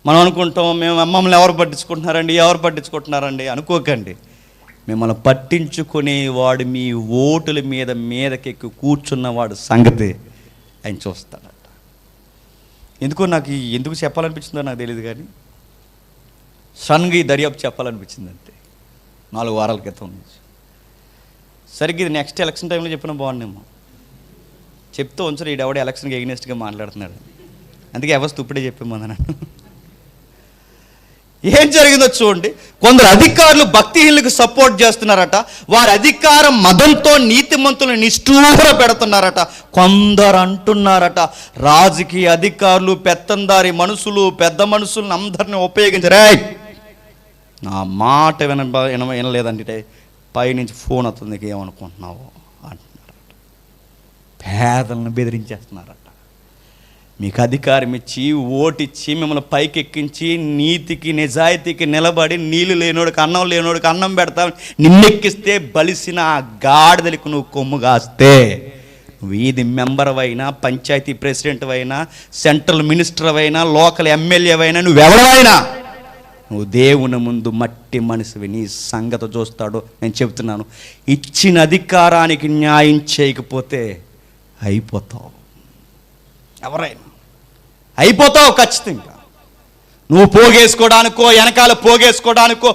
మనం అనుకుంటాం మేము మమ్మల్ని ఎవరు పట్టించుకుంటున్నారండి అనుకోకండి. మిమ్మల్ని పట్టించుకునేవాడు మీ ఓటుల మీదకెక్కి కూర్చున్నవాడు సంగతి ఆయన చూస్తాడట. ఎందుకు చెప్పాలనిపించిందో నాకు తెలియదు, కానీ సడన్గా ఈ దర్యాప్తు చెప్పాలనిపించింది అంతే. 4 వారాల క్రితం నుంచి. సరిగ్గా ఇది నెక్స్ట్ ఎలక్షన్ టైంలో చెప్పినా బాగుండేమో. చెప్తూ ఉంచరు, ఈడెవడ ఎలక్షన్కి ఎగ్నెస్ట్గా మాట్లాడుతున్నాడు. అందుకే వ్యవస్థ ఇప్పుడే చెప్పేమన్నాను. ఏం జరిగిందో చూడండి. కొందరు అధికారులు భక్తిహీనులకు సపోర్ట్ చేస్తున్నారట. వారి అధికారం మదంతో నీతిమంతులను నిష్ఠూర పెడుతున్నారట. కొందరు అంటున్నారట, రాజకీయ అధికారులు, పెత్తందారి మనుషులు, పెద్ద మనుషులను అందరినీ ఉపయోగించరే, నా మాట వినలేదంటే పైనుంచి ఫోన్ వస్తుంది, ఏమనుకుంటున్నావు అంటున్నారట. పేదలను బెదిరించేస్తున్నారట. మీకు అధికారం ఇచ్చి ఓటిచ్చి మిమ్మల్ని పైకి ఎక్కించి నీతికి నిజాయితీకి నిలబడి నీళ్ళు లేనోడికి అన్నం లేనోడికి అన్నం పెడతావు నిన్నెక్కిస్తే బలిసిన ఆ గాడిదలకు నువ్వు కొమ్ము కాస్తే, నువ్వు వీధి మెంబర్ అయినా, పంచాయతీ ప్రెసిడెంట్ అయినా, సెంట్రల్ మినిస్టర్ అయినా, లోకల్ ఎమ్మెల్యే అయినా, నువ్వెవరైనా నువ్వు దేవుని ముందు మట్టి మనిషివి. నీ సంగతి చూస్తాడు. నేను చెబుతున్నాను, ఇచ్చిన అధికారానికి న్యాయం చేయకపోతే అయిపోతావు. ఎవరైనా అయిపోతావు ఖచ్చితంగా. నువ్వు పోగేసుకోవడానికో వెనకాల పోగేసుకోవడానికో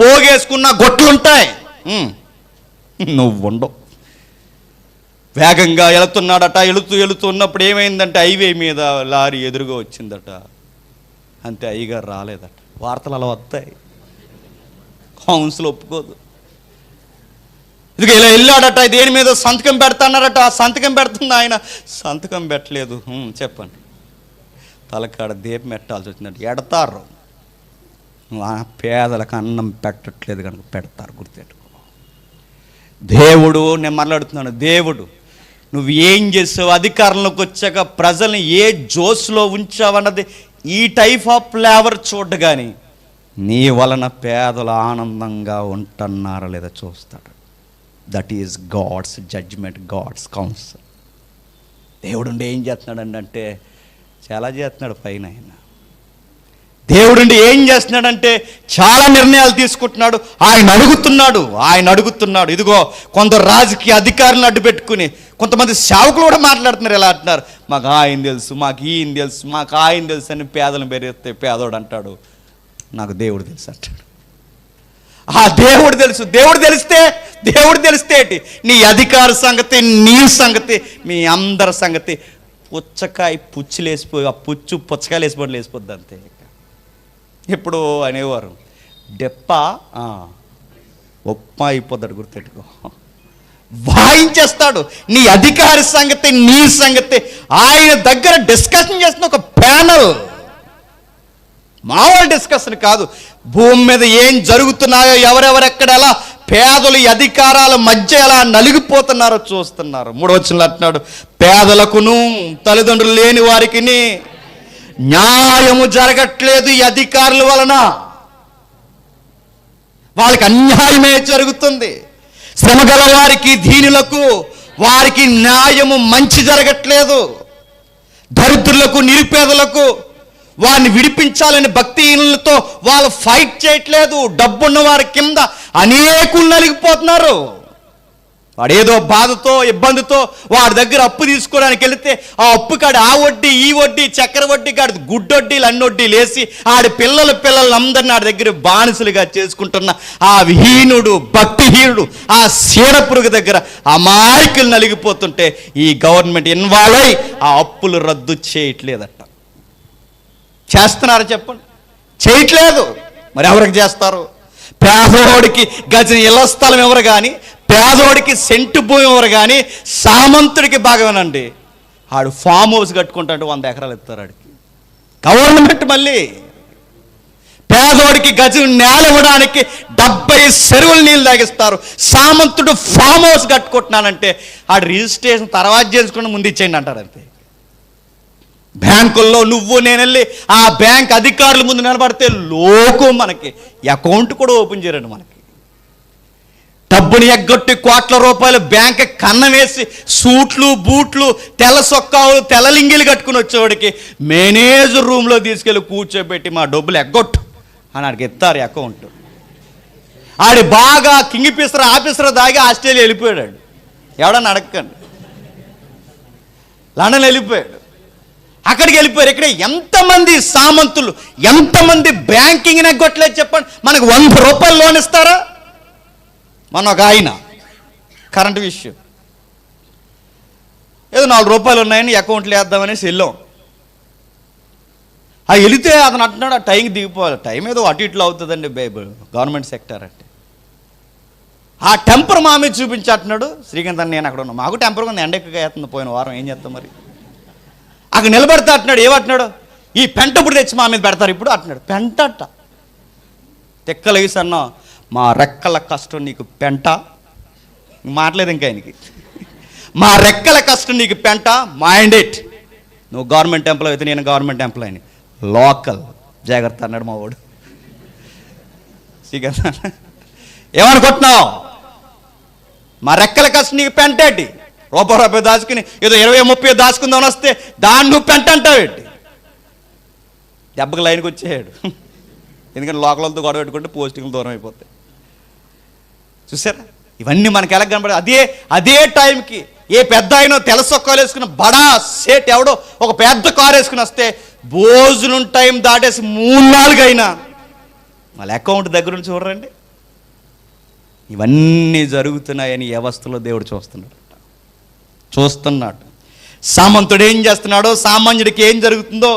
పోగేసుకున్న గొట్లుంటాయి. నువ్వు ఉండవు. వేగంగా వెళుతున్నాడట. వెళుతున్నప్పుడు ఏమైందంటే హైవే మీద లారీ ఎదురుగా వచ్చిందట. అంతే, అయ్యగారు రాలేదట. వార్తలు అలా వస్తాయి. కౌన్సిల్ ఒప్పుకోదు. ఇదిగో ఇలా వెళ్ళాడట, దేని మీద సంతకం పెడతాన్నారట. సంతకం పెడుతుంది ఆయన, సంతకం పెట్టలేదు. చెప్పండి, తలకాడ దీపం పెట్టాల్సి వచ్చినట్టు ఎడతారు. పేదలకు అన్నం పెట్టట్లేదు కనుక పెడతారు. గుర్తెట్టుకో. దేవుడు, నేను మాట్లాడుతున్నాను, దేవుడు నువ్వు ఏం చేసావు, అధికారంలోకి వచ్చాక ప్రజల్ని ఏ జోస్లో ఉంచావన్నది ఈ టైప్ ఆఫ్ ఫ్లేవర్ చూడగాని నీ వలన పేదలు ఆనందంగా ఉంటున్నారా లేదా చూస్తాడు. That is God's judgement, God's council. దేవుడు ఏం చేస్తున్నాడు అంటే చాలా చేస్తున్నాడు పైన. దేవుడు ఏం చేస్తున్నాడంటే చాలా నిర్ణయాలు తీసుకుంటున్నాడు. ఆయన అడుగుతున్నాడు. ఇదిగో కొందరు రాజకీయ అధికారులను అడ్డు పెట్టుకుని కొంతమంది సేవకులు కూడా మాట్లాడుతున్నారు. ఎలా అంటున్నారు, మాకు ఆయన తెలుసు, మాకు ఈయన తెలుసు, మాకు ఆయన తెలుసు అని పేదలను బెదిరిస్తే పేదోడు అంటాడు నాకు దేవుడు తెలుసు అంటాడు. ఆ దేవుడు తెలుసు. దేవుడు తెలిస్తే నీ అధికార సంగతి, నీ సంగతి, మీ అందరి సంగతి పుచ్చకాయ పుచ్చులేసిపోయి, ఆ పుచ్చకాయలు లేసిపోద్ది అంతే. ఎప్పుడు అనేవారు డెప్ప ఉప్మా అయిపోతాడు. గుర్తెట్టుకో. వాయించేస్తాడు. నీ అధికారి సంగతి, నీ సంగతి ఆయన దగ్గర డిస్కషన్ చేస్తున్న ఒక ప్యానల్. మామూలు డిస్కషన్ కాదు. భూమి మీద ఏం జరుగుతున్నాయో, ఎవరెవరెక్కడ ఎలా పేదలు ఈ అధికారాల మధ్య ఎలా నలిగిపోతున్నారో చూస్తున్నారు. 3వ వచనంలో అంటున్నాడు, పేదలకును తల్లిదండ్రులు లేని వారికి న్యాయము జరగట్లేదు. ఈ అధికారుల వలన వాళ్ళకి అన్యాయమే జరుగుతుంది. శ్రమగల వారికి, దీనులకు, వారికి న్యాయము మంచి జరగట్లేదు. దరిద్రులకు, నిరుపేదలకు వారిని విడిపించాలని భక్తిహీనులతో వాళ్ళు ఫైట్ చేయట్లేదు. డబ్బున్న వారి కింద అనేకులు నలిగిపోతున్నారు. వాడేదో బాధతో, ఇబ్బందితో వాడి దగ్గర అప్పు తీసుకోవడానికి వెళితే ఆ అప్పు కాడు ఆ వడ్డీ, ఈ వడ్డీ, చక్కెర వడ్డీ కాడు, గుడ్డొడ్డీలు, అన్నొడ్డీలు వేసి ఆడి పిల్లలందరినీ ఆడి దగ్గర బానిసలుగా చేసుకుంటున్న ఆ విహీనుడు, భక్తిహీనుడు, ఆ సీడపురుగు దగ్గర అమాయకులు నలిగిపోతుంటే ఈ గవర్నమెంట్ ఇన్వాల్వ్ అయి ఆ అప్పులు రద్దు చేయట్లేదట. చేస్తున్నారా చెప్పండి? చేయట్లేదు. మరి ఎవరికి చేస్తారు? పేదోడికి గజం ఇళ్ల స్థలం ఎవరు కానీ, పేదోడికి సెంటు భూమి ఎవరు కానీ, సామంతుడికి భాగమేనండి. ఆడు ఫామ్ హౌస్ కట్టుకుంటాడు, 100 ఎకరాలు ఇస్తారు ఆడికి గవర్నమెంట్. మళ్ళీ పేదోడికి గజం నేల ఇవ్వడానికి 70 చెరువులు నీళ్ళు తాగిస్తారు. సామంతుడు ఫామ్ హౌస్ కట్టుకుంటున్నానంటే ఆడు రిజిస్ట్రేషన్ తర్వాత చేసుకుని ముందు ఇచ్చేయండి అంటారు అంతే. బ్యాంకుల్లో నువ్వు నేను వెళ్ళి ఆ బ్యాంక్ అధికారుల ముందు నిలబడితే లోకం మనకి అకౌంట్ కూడా ఓపెన్ చేయరండి. మనకి డబ్బుని ఎగ్గొట్టి కోట్ల రూపాయలు బ్యాంక్ కన్నం వేసి సూట్లు, బూట్లు, తెల్ల సొక్కాలు, తెల్ల లింగిలు కట్టుకుని వచ్చేవాడికి మేనేజర్ రూమ్లో తీసుకెళ్ళి కూర్చోబెట్టి మా డబ్బులు ఎగ్గొట్టు అని ఆడికి ఎత్తారు అకౌంట్. ఆడి బాగా ఆఫీసర్ దాగి ఆస్ట్రేలియా వెళ్ళిపోయాడు. ఎవడన్నా అడగండి. లండన్ వెళ్ళిపోయాడు. అక్కడికి వెళ్ళిపోయారు. ఇక్కడ ఎంతమంది సామంతులు, ఎంతమంది బ్యాంకింగ్ నెగ్గొట్టలేదు చెప్పండి. మనకు 100 రూపాయలు లోన్ ఇస్తారా? మన ఒక ఆయన కరెంటు విషయం ఏదో 4 రూపాయలు ఉన్నాయని అకౌంట్లో వేద్దామనేసి వెళ్ళాం. వెళితే అతను అంటున్నాడు ఆ టైంకి దిగిపోవాలి. టైం ఏదో అటు ఇట్లు అవుతుందండి గవర్నమెంట్ సెక్టర్ అంటే. ఆ టెంపర్ మా మీద చూపించి అంటున్నాడు. శ్రీకాంత్ అని నేను అక్కడ ఉన్నా, మాకు టెంపర్ ఉంది, ఎండ ఎక్కువ వేస్తుంది పోయిన వారం, ఏం చేస్తాం మరి. అక్కడ నిలబెడతా అంటున్నాడు. ఏమంటున్నాడు, ఈ పెంట ఇప్పుడు తెచ్చి మా మీద పెడతారు ఇప్పుడు అంటున్నాడు. పెంట అట్ట తెక్కలేసన్నా, మా రెక్కల కష్టం నీకు పెంట. మాట్లేదు ఇంకా ఆయనకి. మా రెక్కల కష్టం నీకు పెంట, మైండ్ ఇట్. నువ్వు గవర్నమెంట్ ఎంప్లాయ్ అయితే నేను గవర్నమెంట్ ఎంప్లాయీని, లోకల్, జాగ్రత్త అన్నాడు మా వాడు. ఏమనుకుంటున్నావు? మా రెక్కల కష్టం నీకు పెంటేటి, రూపాయి దాచుకుని ఏదో 20-30 దాచుకుందామని వస్తే దాన్ని నువ్వు పెంట అంటావేటి. దెబ్బకి లైన్కి వచ్చేయాడు. ఎందుకంటే లోకలతో గొడవ పెట్టుకుంటే పోస్టింగ్లు దూరం అయిపోతాయి. చూసారా, ఇవన్నీ మనకి ఎలా కనపడే. అదే టైంకి ఏ పెద్ద అయినో తెలసొక్కాలు వేసుకున్న బడా సేట్ ఎవడో ఒక పెద్ద కారు వేసుకుని వస్తే భోజనం టైం దాటేసి 3-4 అయినా వాళ్ళ అకౌంట్ దగ్గర నుంచి చూడరండి. ఇవన్నీ జరుగుతున్నాయని వ్యవస్థలో దేవుడు చూస్తున్నాడు. సామంతుడు ఏం చేస్తున్నాడో, సామాన్యుడికి ఏం జరుగుతుందో,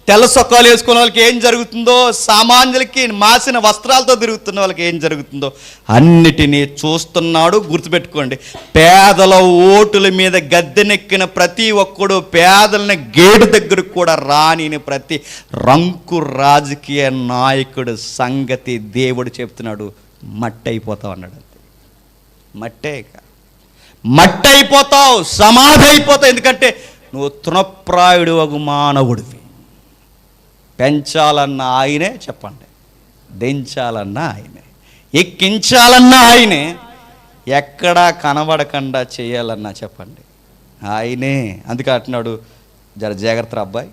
తెల్ల సొక్కాలు వేసుకున్న వాళ్ళకి ఏం జరుగుతుందో, సామాన్యులకి మాసిన వస్త్రాలతో తిరుగుతున్న వాళ్ళకి ఏం జరుగుతుందో అన్నిటినీ చూస్తున్నాడు. గుర్తుపెట్టుకోండి, పేదల ఓటుల మీద గద్దెనెక్కిన ప్రతి ఒక్కడు, పేదలని గేటు దగ్గరకు కూడా రానిని ప్రతి రంకు రాజకీయ నాయకుడు సంగతి దేవుడు చెప్తున్నాడు. మట్టి అయిపోతావు అన్నాడు. అంతే, మట్టి అయిపోతావు, సమాధి అయిపోతావు. ఎందుకంటే నువ్వు తృణప్రాయుడు ఒక మానవుడివి. పెంచాలన్న ఆయనే, చెప్పండి, దించాలన్న ఆయనే, ఎక్కించాలన్న ఆయనే, ఎక్కడా కనబడకుండా చేయాలన్నా చెప్పండి ఆయనే. అందుకే అంటున్నాడు, జాగ్రత్త అబ్బాయి,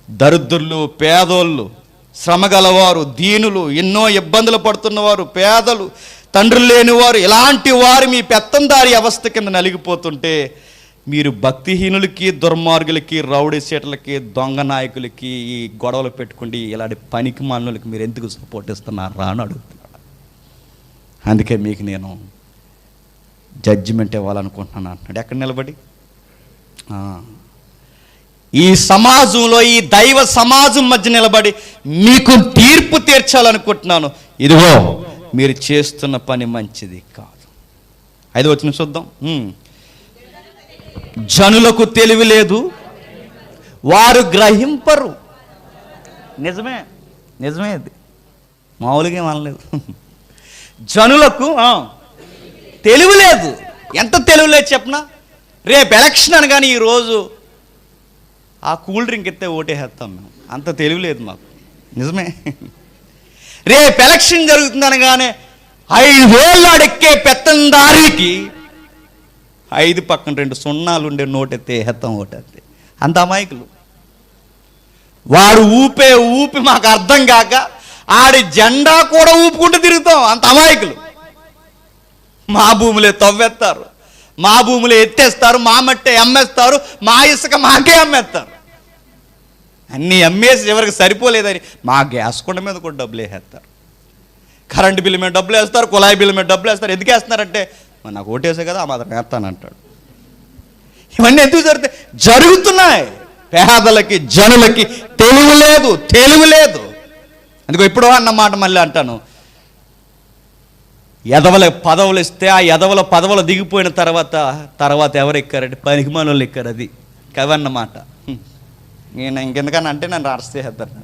దరిద్రులు, పేదోళ్ళు, శ్రమ గలవారు, దీనులు, ఎన్నో ఇబ్బందులు పడుతున్నవారు, పేదలు, తండ్రులు లేనివారు, ఇలాంటి వారు మీ పెత్తందారి అవస్థ కింద నలిగిపోతుంటే మీరు భక్తిహీనులకి, దుర్మార్గులకి, రౌడీ సీటలకి, దొంగ నాయకులకి ఈ గొడవలు పెట్టుకుండి ఇలాంటి పనికి మానులకి మీరు ఎందుకు సపోర్ట్ ఇస్తున్నారా అని అడుగుతున్నాడు. అందుకే మీకు నేను జడ్జిమెంట్ ఇవ్వాలనుకుంటున్నాను అంటున్నాడు. ఎక్కడ నిలబడి? ఈ సమాజంలో, ఈ దైవ సమాజం మధ్య నిలబడి మీకు తీర్పు తీర్చాలనుకుంటున్నాను. ఇదిగో మీరు చేస్తున్న పని మంచిది కాదు. 5వ వచనం చూద్దాం. జనులకు తెలివి లేదు, వారు గ్రహింపరు. నిజమే, ఇది మామూలుగా ఏమనలేదు. జనులకు తెలివి లేదు. ఎంత తెలివి లేదు చెప్పనా? రేపు ఎలక్షన్ అని కానీ ఈరోజు ఆ కూల్ డ్రింక్ ఎత్తే ఓటేసేస్తాం మేము, అంత తెలివి లేదు మాకు. నిజమే. రేపు ఎలక్షన్ జరుగుతుంది అనగానే 5 ఏళ్ళు అడెక్కే పెత్తందారికి 5 పక్కన 2 సున్నాలు ఉండే నోటెత్తే హెత్తం ఓటెత్తే, అంత అమాయకులు. వాడు ఊపి మాకు అర్థం కాక ఆడి జెండా కూడా ఊపుకుంటూ తిరుగుతాం, అంత అమాయకులు. మా భూములే తవ్వేస్తారు, మా భూములే ఎత్తేస్తారు, మా మట్టే అమ్మేస్తారు, మా ఇసుక మాకే అమ్మేస్తారు. అన్నీ అమ్మేసి ఎవరికి సరిపోలేదని మా గ్యాస్ కొండ మీద కూడా డబ్బులు వేసేస్తారు, కరెంటు బిల్లు మీద డబ్బులు వేస్తారు, కుళాయి బిల్లు మీద డబ్బులు వేస్తారు. ఎందుకు వేస్తున్నారంటే నాకు ఓటేసే కదా, ఆ మాత్రం వేస్తానంటాడు. ఇవన్నీ ఎందుకు జరుగుతున్నాయి? పేదలకి, జనులకి తెలివి లేదు. అందుకో ఎప్పుడో అన్నమాట మళ్ళీ అంటాను, ఎదవలకు పదవులు ఇస్తే ఆ ఎదవల పదవులు దిగిపోయిన తర్వాత ఎవరు ఎక్కారంటే పనికిమానోళ్ళు ఎక్కారు. అది కవన్నమాట. నేను ఇంకెందుకన్నా అంటే నన్ను అరెస్ట్ చేసేద్దాను.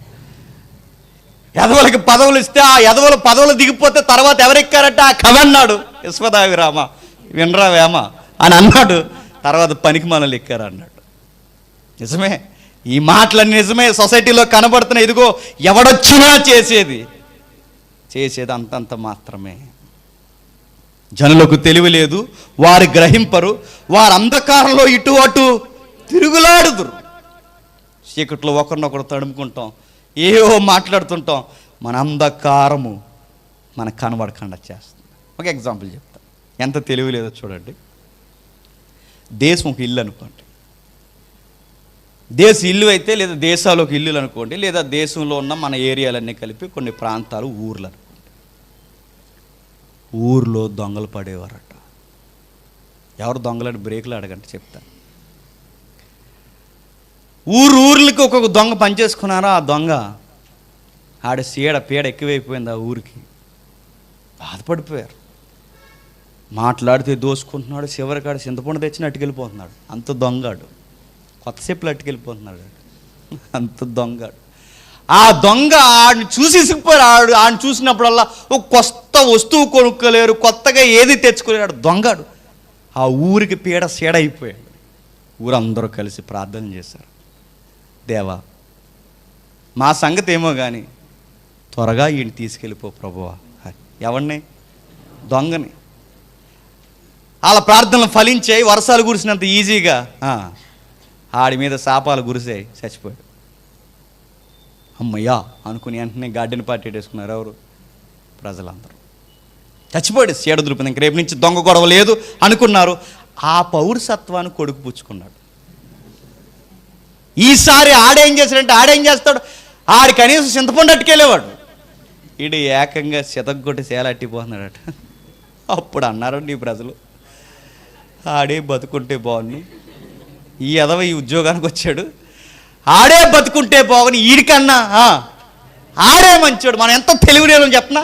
ఎదవలకి పదవులు ఇస్తే ఆ ఎదవల పదవులు దిగిపోతే తర్వాత ఎవరెక్కారంటే ఆ కవన్నాడు, విశ్వదావి రామ వినరా వేమ అని అన్నాడు. తర్వాత పనికిమానోళ్ళు ఎక్కారు అన్నాడు. నిజమే, ఈ మాటలన్నీ నిజమే. సొసైటీలో కనబడుతున్నాయి. ఇదిగో ఎవడొచ్చినా చేసేది అంతంత మాత్రమే. జనులకు తెలివి లేదు, వారు గ్రహింపరు, వారు అంధకారంలో ఇటు అటు తిరుగులాడుదురు. చీకట్లో ఒకరినొకరు తడుముకుంటాం, ఏవో మాట్లాడుతుంటాం, మన అంధకారము మనకు కనబడకుండా చేస్తుంది. ఒక ఎగ్జాంపుల్ చెప్తాను, ఎంత తెలివి లేదో చూడండి. దేశం ఒక ఇల్లు అనుకోండి, దేశ ఇల్లు అయితే, లేదా దేశాలు ఒక ఇల్లు అనుకోండి, లేదా దేశంలో ఉన్న మన ఏరియాలన్నీ కలిపి కొన్ని ప్రాంతాలు, ఊర్లు అనుకోండి. ఊర్లో దొంగలు పడేవారట. ఎవరు దొంగలని బ్రేకులు అడగండి చెప్తాను. ఊర్లకి ఒక్కొక్క దొంగ పనిచేసుకున్నారా. ఆ దొంగ పీడ ఎక్కువైపోయింది ఆ ఊరికి, బాధపడిపోయారు. మాట్లాడితే దోసుకుంటున్నాడు, చివరికాడు చింతపండు తెచ్చిన అట్టుకెళ్ళిపోతున్నాడు. అంత దొంగాడు. కొత్త చెప్పులు అట్టుకెళ్ళిపోతున్నాడు, అంత దొంగాడు. ఆ దొంగ ఆడిని చూసి ఇసిగిపోయాడు. ఆడిని చూసినప్పుడల్లా ఒక కొత్త వస్తువు కొనుక్కోలేరు, కొత్తగా ఏది తెచ్చుకోలేడు. దొంగాడు ఆ ఊరికి పీడ సీడ అయిపోయాడు. ఊరందరూ కలిసి ప్రార్థన చేశారు. దేవా, మా సంగతి ఏమో కానీ త్వరగా ఈయన తీసుకెళ్ళిపో ప్రభువా. ఎవరిని? దొంగని. వాళ్ళ ప్రార్థనలు ఫలించాయి. వర్షాలు కురిసినంత ఈజీగా ఆడి మీద శాపాలు కురిసాయి, చచ్చిపోయాడు. అమ్మయ్యా అనుకుని వెంటనే గార్డెన్ పార్టీ వేసుకున్నారు. ఎవరు? ప్రజలందరూ. చచ్చిపోయాడు, సీడ దులిపింది. ఇంక రేపు నుంచి దొంగ గొడవ లేదు అనుకున్నారు. ఆ పౌరసత్వాన్ని కొడుకు పుచ్చుకున్నాడు. ఈసారి ఆడేం చేస్తాడు? ఆడి కనీసం చింతపండు అట్టుకెళ్ళేవాడు. ఈడు ఏకంగా శతగొట్టి సేలట్టిపోతున్నాడట. అప్పుడు అన్నారండి ఈ ప్రజలు, ఆడే బతుకుంటే బాగుంది, ఈ ఎదవ ఈ ఉద్యోగానికి వచ్చాడు, ఆడే బతుకుంటే బాగుని, వీడికన్నా ఆడే మంచోడు. మనం ఎంత తెలివిలేదని చెప్పనా,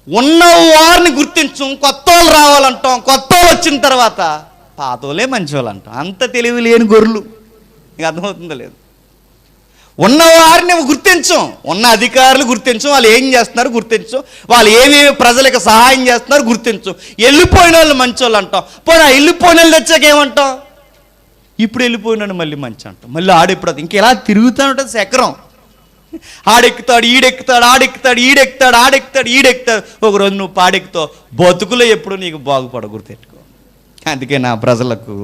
ఉన్న వారిని గుర్తించం, కొత్త వాళ్ళు రావాలంటాం, కొత్త వాళ్ళు వచ్చిన తర్వాత పాతోలే మంచోళ్ళు అంటాం. అంత తెలివి లేని గొర్రెలు. నీకు అర్థమవుతుందో లేదు? ఉన్నవారిని గుర్తించం, ఉన్న అధికారులు గుర్తించం, వాళ్ళు ఏం చేస్తున్నారు గుర్తించం, వాళ్ళు ఏమేమి ప్రజలకు సహాయం చేస్తున్నారు గుర్తించం. వెళ్ళిపోయిన వాళ్ళు మంచోళ్ళు అంటాం. పోనీ వెళ్ళిపోయిన వాళ్ళు తెచ్చాక ఏమంటాం? ఇప్పుడు వెళ్ళిపోయినాడు మళ్ళీ మంచి అంటాం. మళ్ళీ ఆడెప్పుడు ఇంక ఇలా తిరుగుతూ ఉంటుంది చక్రం. ఆడెక్కుతాడు, ఈడెక్కుతాడు, ఈడెక్కుతాడు. ఒకరోజు నువ్వు పాడెక్కుతావు. బతుకులో ఎప్పుడు నీకు బాగుపడ గుర్తెట్టుకో. అందుకే నా ప్రజలకు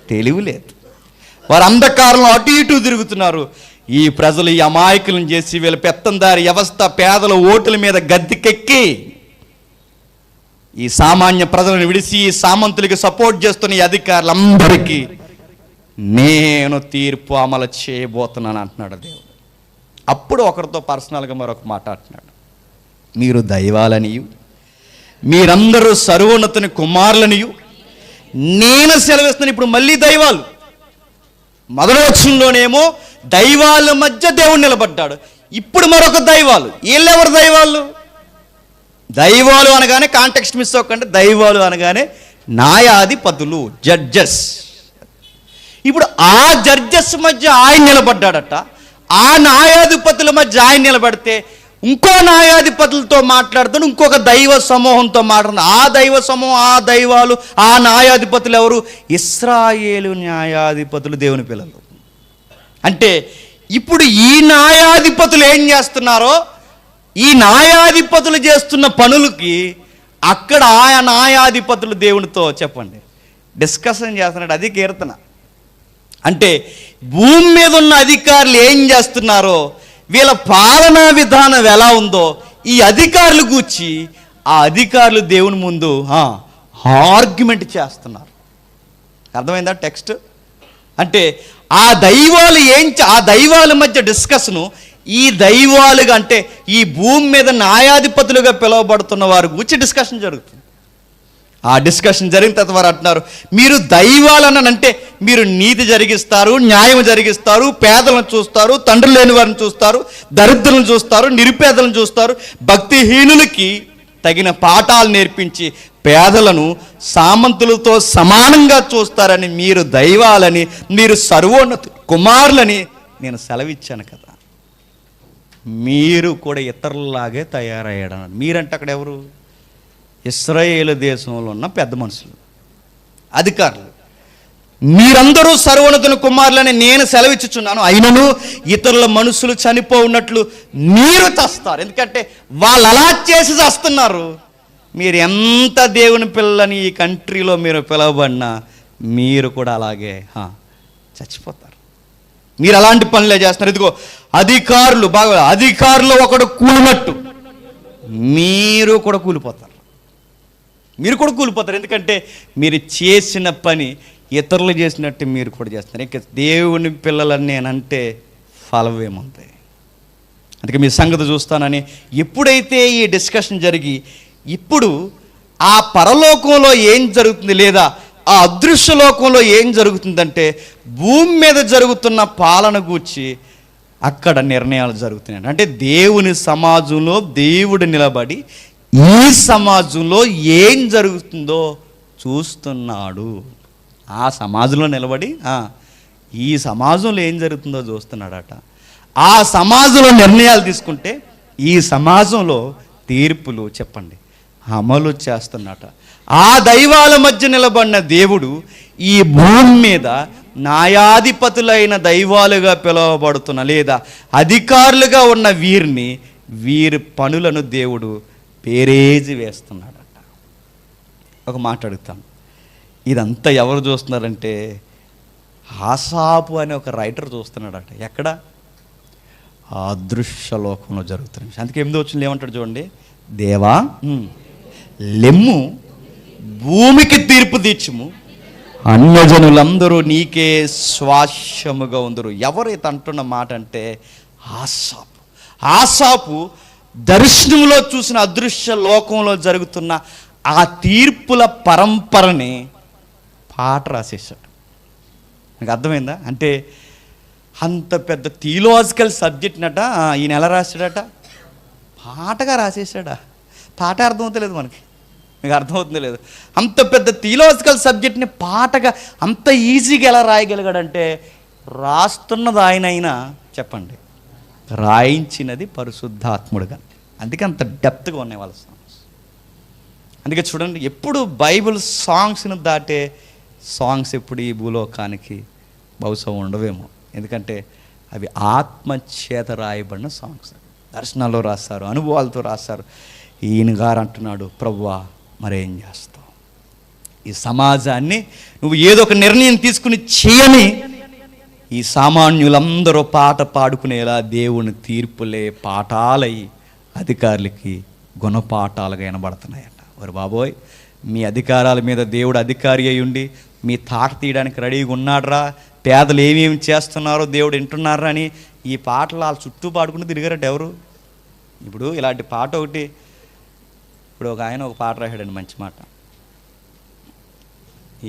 తెలివి లేదు. వారు అంధకారంలో అటు ఇటు తిరుగుతున్నారు. ఈ ప్రజలు ఈ అమాయకులను చేసి వీళ్ళ పెత్తందారి వ్యవస్థ, పేదల ఓటుల మీద గద్దెకెక్కి ఈ సామాన్య ప్రజలను విడిచి ఈ సామంతులకి సపోర్ట్ చేస్తున్న ఈ అధికారులందరికీ నేను తీర్పు అమలు చేయబోతున్నాను అంటున్నాడు దేవుడు. అప్పుడు ఒకరితో పర్సనల్గా మరొక మాట అంటున్నాడు, మీరు దైవాలనియు మీరందరూ సర్వోన్నతుని కుమారులనియు నేను సెలవిస్తున్నాను. ఇప్పుడు మళ్ళీ దైవాలు. మొదటి వచనంలోనేమో దైవాల మధ్య దేవుడు నిలబడ్డాడు. ఇప్పుడు మరొక దైవాలు. వీళ్ళెవరు దైవాలు? దైవాలు అనగానే కాంటెక్స్ట్ మిస్ అవ్వకండి. దైవాలు అనగానే న్యాయాధిపతులు, జడ్జెస్. ఇప్పుడు ఆ జడ్జెస్ మధ్య ఆయన నిలబడ్డాడట. ఆ న్యాయాధిపతుల మధ్య ఆయన నిలబడితే ఇంకో న్యాయాధిపతులతో మాట్లాడుతాడు, ఇంకొక దైవ సమూహంతో మాట్లాడుతాడు. ఆ దైవ సమూహం, ఆ దైవాలు, ఆ న్యాయాధిపతులు ఎవరు? ఇశ్రాయేలు న్యాయాధిపతులు, దేవుని పిల్లలు. అంటే ఇప్పుడు ఈ న్యాయాధిపతులు ఏం చేస్తున్నారో, ఈ న్యాయాధిపతులు చేస్తున్న పనులకి అక్కడ ఆయా న్యాయాధిపతులు దేవునితో చెప్పండి డిస్కషన్ చేస్తున్నాడు. అది కీర్తన. అంటే భూమి మీద ఉన్న అధికారులు ఏం చేస్తున్నారో, వీళ్ళ పాలనా విధానం ఎలా ఉందో ఈ అధికారులు గూర్చి ఆ అధికారులు దేవుని ముందు ఆర్గ్యుమెంట్ చేస్తున్నారు. అర్థమైందా టెక్స్ట్? అంటే ఆ దైవాలు ఆ దైవాల మధ్య డిస్కషను, ఈ దైవాలుగా అంటే ఈ భూమి మీద న్యాయాధిపతులుగా పిలువబడుతున్న వారి గురించి డిస్కషన్ జరుగుతుంది. ఆ డిస్కషన్ జరిగిన తర్వాత వారు అంటున్నారు, మీరు దైవాలనంటే మీరు నీతి జరిగిస్తారు, న్యాయం జరిగిస్తారు, పేదలను చూస్తారు, తండ్రి లేని వారిని చూస్తారు, దరిద్రులను చూస్తారు, నిరుపేదలను చూస్తారు, భక్తిహీనులకి తగిన పాఠాలు నేర్పించి పేదలను సామంతులతో సమానంగా చూస్తారని, మీరు దైవాలని, మీరు సర్వోన్నత కుమారులని నేను సెలవిచ్చాను కదా. మీరు కూడా ఇతరులలాగే తయారయ్యాడు. మీరంటే అక్కడ ఎవరు? ఇశ్రాయేలు దేశంలో ఉన్న పెద్ద మనుషులు, అధికారులు. మీరందరూ సర్వోన్నతుని కుమారులని నేను సెలవిచ్చుచున్నాను, అయినను ఇతరుల మనుషులు చనిపోఉన్నట్లు మీరు చస్తారు. ఎందుకంటే వాళ్ళు అలా చేసి చస్తున్నారు. మీరు ఎంత దేవుని పిల్లని ఈ కంట్రీలో మీరు పిలవబడినా మీరు కూడా అలాగే చచ్చిపోతారు. మీరు అలాంటి పనులే చేస్తున్నారు. ఇదిగో అధికారులు, బాగా అధికారులు ఒకడు కూలినట్టు మీరు కూడా కూలిపోతారు. ఎందుకంటే మీరు చేసిన పని ఇతరులు చేసినట్టు మీరు కూడా చేస్తున్నారు. ఇంకా దేవుని పిల్లలని నేనంటే ఫలం ఏముంది? అందుకే మీ సంగతి చూస్తానని ఎప్పుడైతే ఈ డిస్కషన్ జరిగి ఇప్పుడు ఆ పరలోకంలో ఏం జరుగుతుంది, లేదా ఆ అదృశ్య లోకంలో ఏం జరుగుతుందంటే భూమి మీద జరుగుతున్న పాలన గూర్చి అక్కడ నిర్ణయాలు జరుగుతున్నాయి. అంటే దేవుని సమాజంలో దేవుడు నిలబడి ఈ సమాజంలో ఏం జరుగుతుందో చూస్తున్నాడు. ఆ సమాజంలో నిలబడి ఈ సమాజంలో ఏం జరుగుతుందో చూస్తున్నాడట. ఆ సమాజంలో నిర్ణయాలు తీసుకుంటే ఈ సమాజంలో తీర్పులు చెప్పండి అమలు చేస్తున్నట. ఆ దైవాల మధ్య నిలబడిన దేవుడు ఈ భూమి మీద న్యాయాధిపతులైన దైవాలుగా పిలువబడుతున్న లేదా అధికారులుగా ఉన్న వీరి పనులను దేవుడు పేరేజి వేస్తున్నాడట. ఒక మాట అడుగుతాం, ఇదంతా ఎవరు చూస్తున్నారంటే ఆసాపు అనే ఒక రైటర్ చూస్తున్నాడట. ఎక్కడ? ఆ అదృశ్య లోకంలో జరుగుతున్నాయి. అందుకే 8వ వచనంలో ఏమంటాడు చూడండి, దేవా లెమ్ము, భూమికి తీర్పు తీర్చుము, అన్యజనులందరూ నీకే స్వాస్యముగా ఉందరు. ఎవరైతే అంటున్న మాట అంటే ఆసాపు దర్శనంలో చూసిన అదృశ్య లోకంలో జరుగుతున్న ఆ తీర్పుల పరంపరని పాట రాసేసాడు. నాకు అర్థమైందా? అంటే అంత పెద్ద థియలాజికల్ సబ్జెక్ట్నట ఈయన ఎలా రాశాడట? పాటగా రాసేసాడా? పాట అర్థమవుతలేదు మనకి, మీకు అర్థమవుతుంది లేదు. అంత పెద్ద థియలాజికల్ సబ్జెక్ట్ని పాటగా అంత ఈజీగా ఎలా రాయగలిగాడంటే, రాస్తున్నది ఆయనైనా చెప్పండి, రాయించినది పరిశుద్ధాత్ముడుగా. అందుకే అంత డెప్త్గా ఉన్నాయి వాళ్ళ సాంగ్స్. అందుకే చూడండి, ఎప్పుడు బైబిల్ సాంగ్స్ను దాటే సాంగ్స్ ఎప్పుడు ఈ భూలోకానికి బహుశా ఉండవేమో. ఎందుకంటే అవి ఆత్మచేత రాయబడిన సాంగ్స్. దర్శనాల్లో రాస్తారు, అనుభవాలతో రాస్తారు. ఈయన గారు అంటున్నాడు, ప్రభువా మరేం చేస్తావు? ఈ సమాజాన్ని నువ్వు ఏదో ఒక నిర్ణయం తీసుకుని చేయని ఈ సామాన్యులందరూ పాట పాడుకునేలా దేవుని తీర్పులే పాఠాలై అధికారులకి గుణపాఠాలుగా వినబడుతున్నాయట. వారు బాబోయ్, మీ అధికారాల మీద దేవుడు అధికారి అయి ఉండి మీ తాట తీయడానికి రెడీగా ఉన్నాడ్రా, పేదలు ఏమేమి చేస్తున్నారో దేవుడు వింటున్నారా అని ఈ పాటలు వాళ్ళ చుట్టూ పాడుకుంటూ తిరిగారట. ఎవరు? ఇప్పుడు ఇలాంటి పాట ఒకటి, ఇప్పుడు ఒక ఆయన ఒక పాట రాశాడండి, మంచి మాట.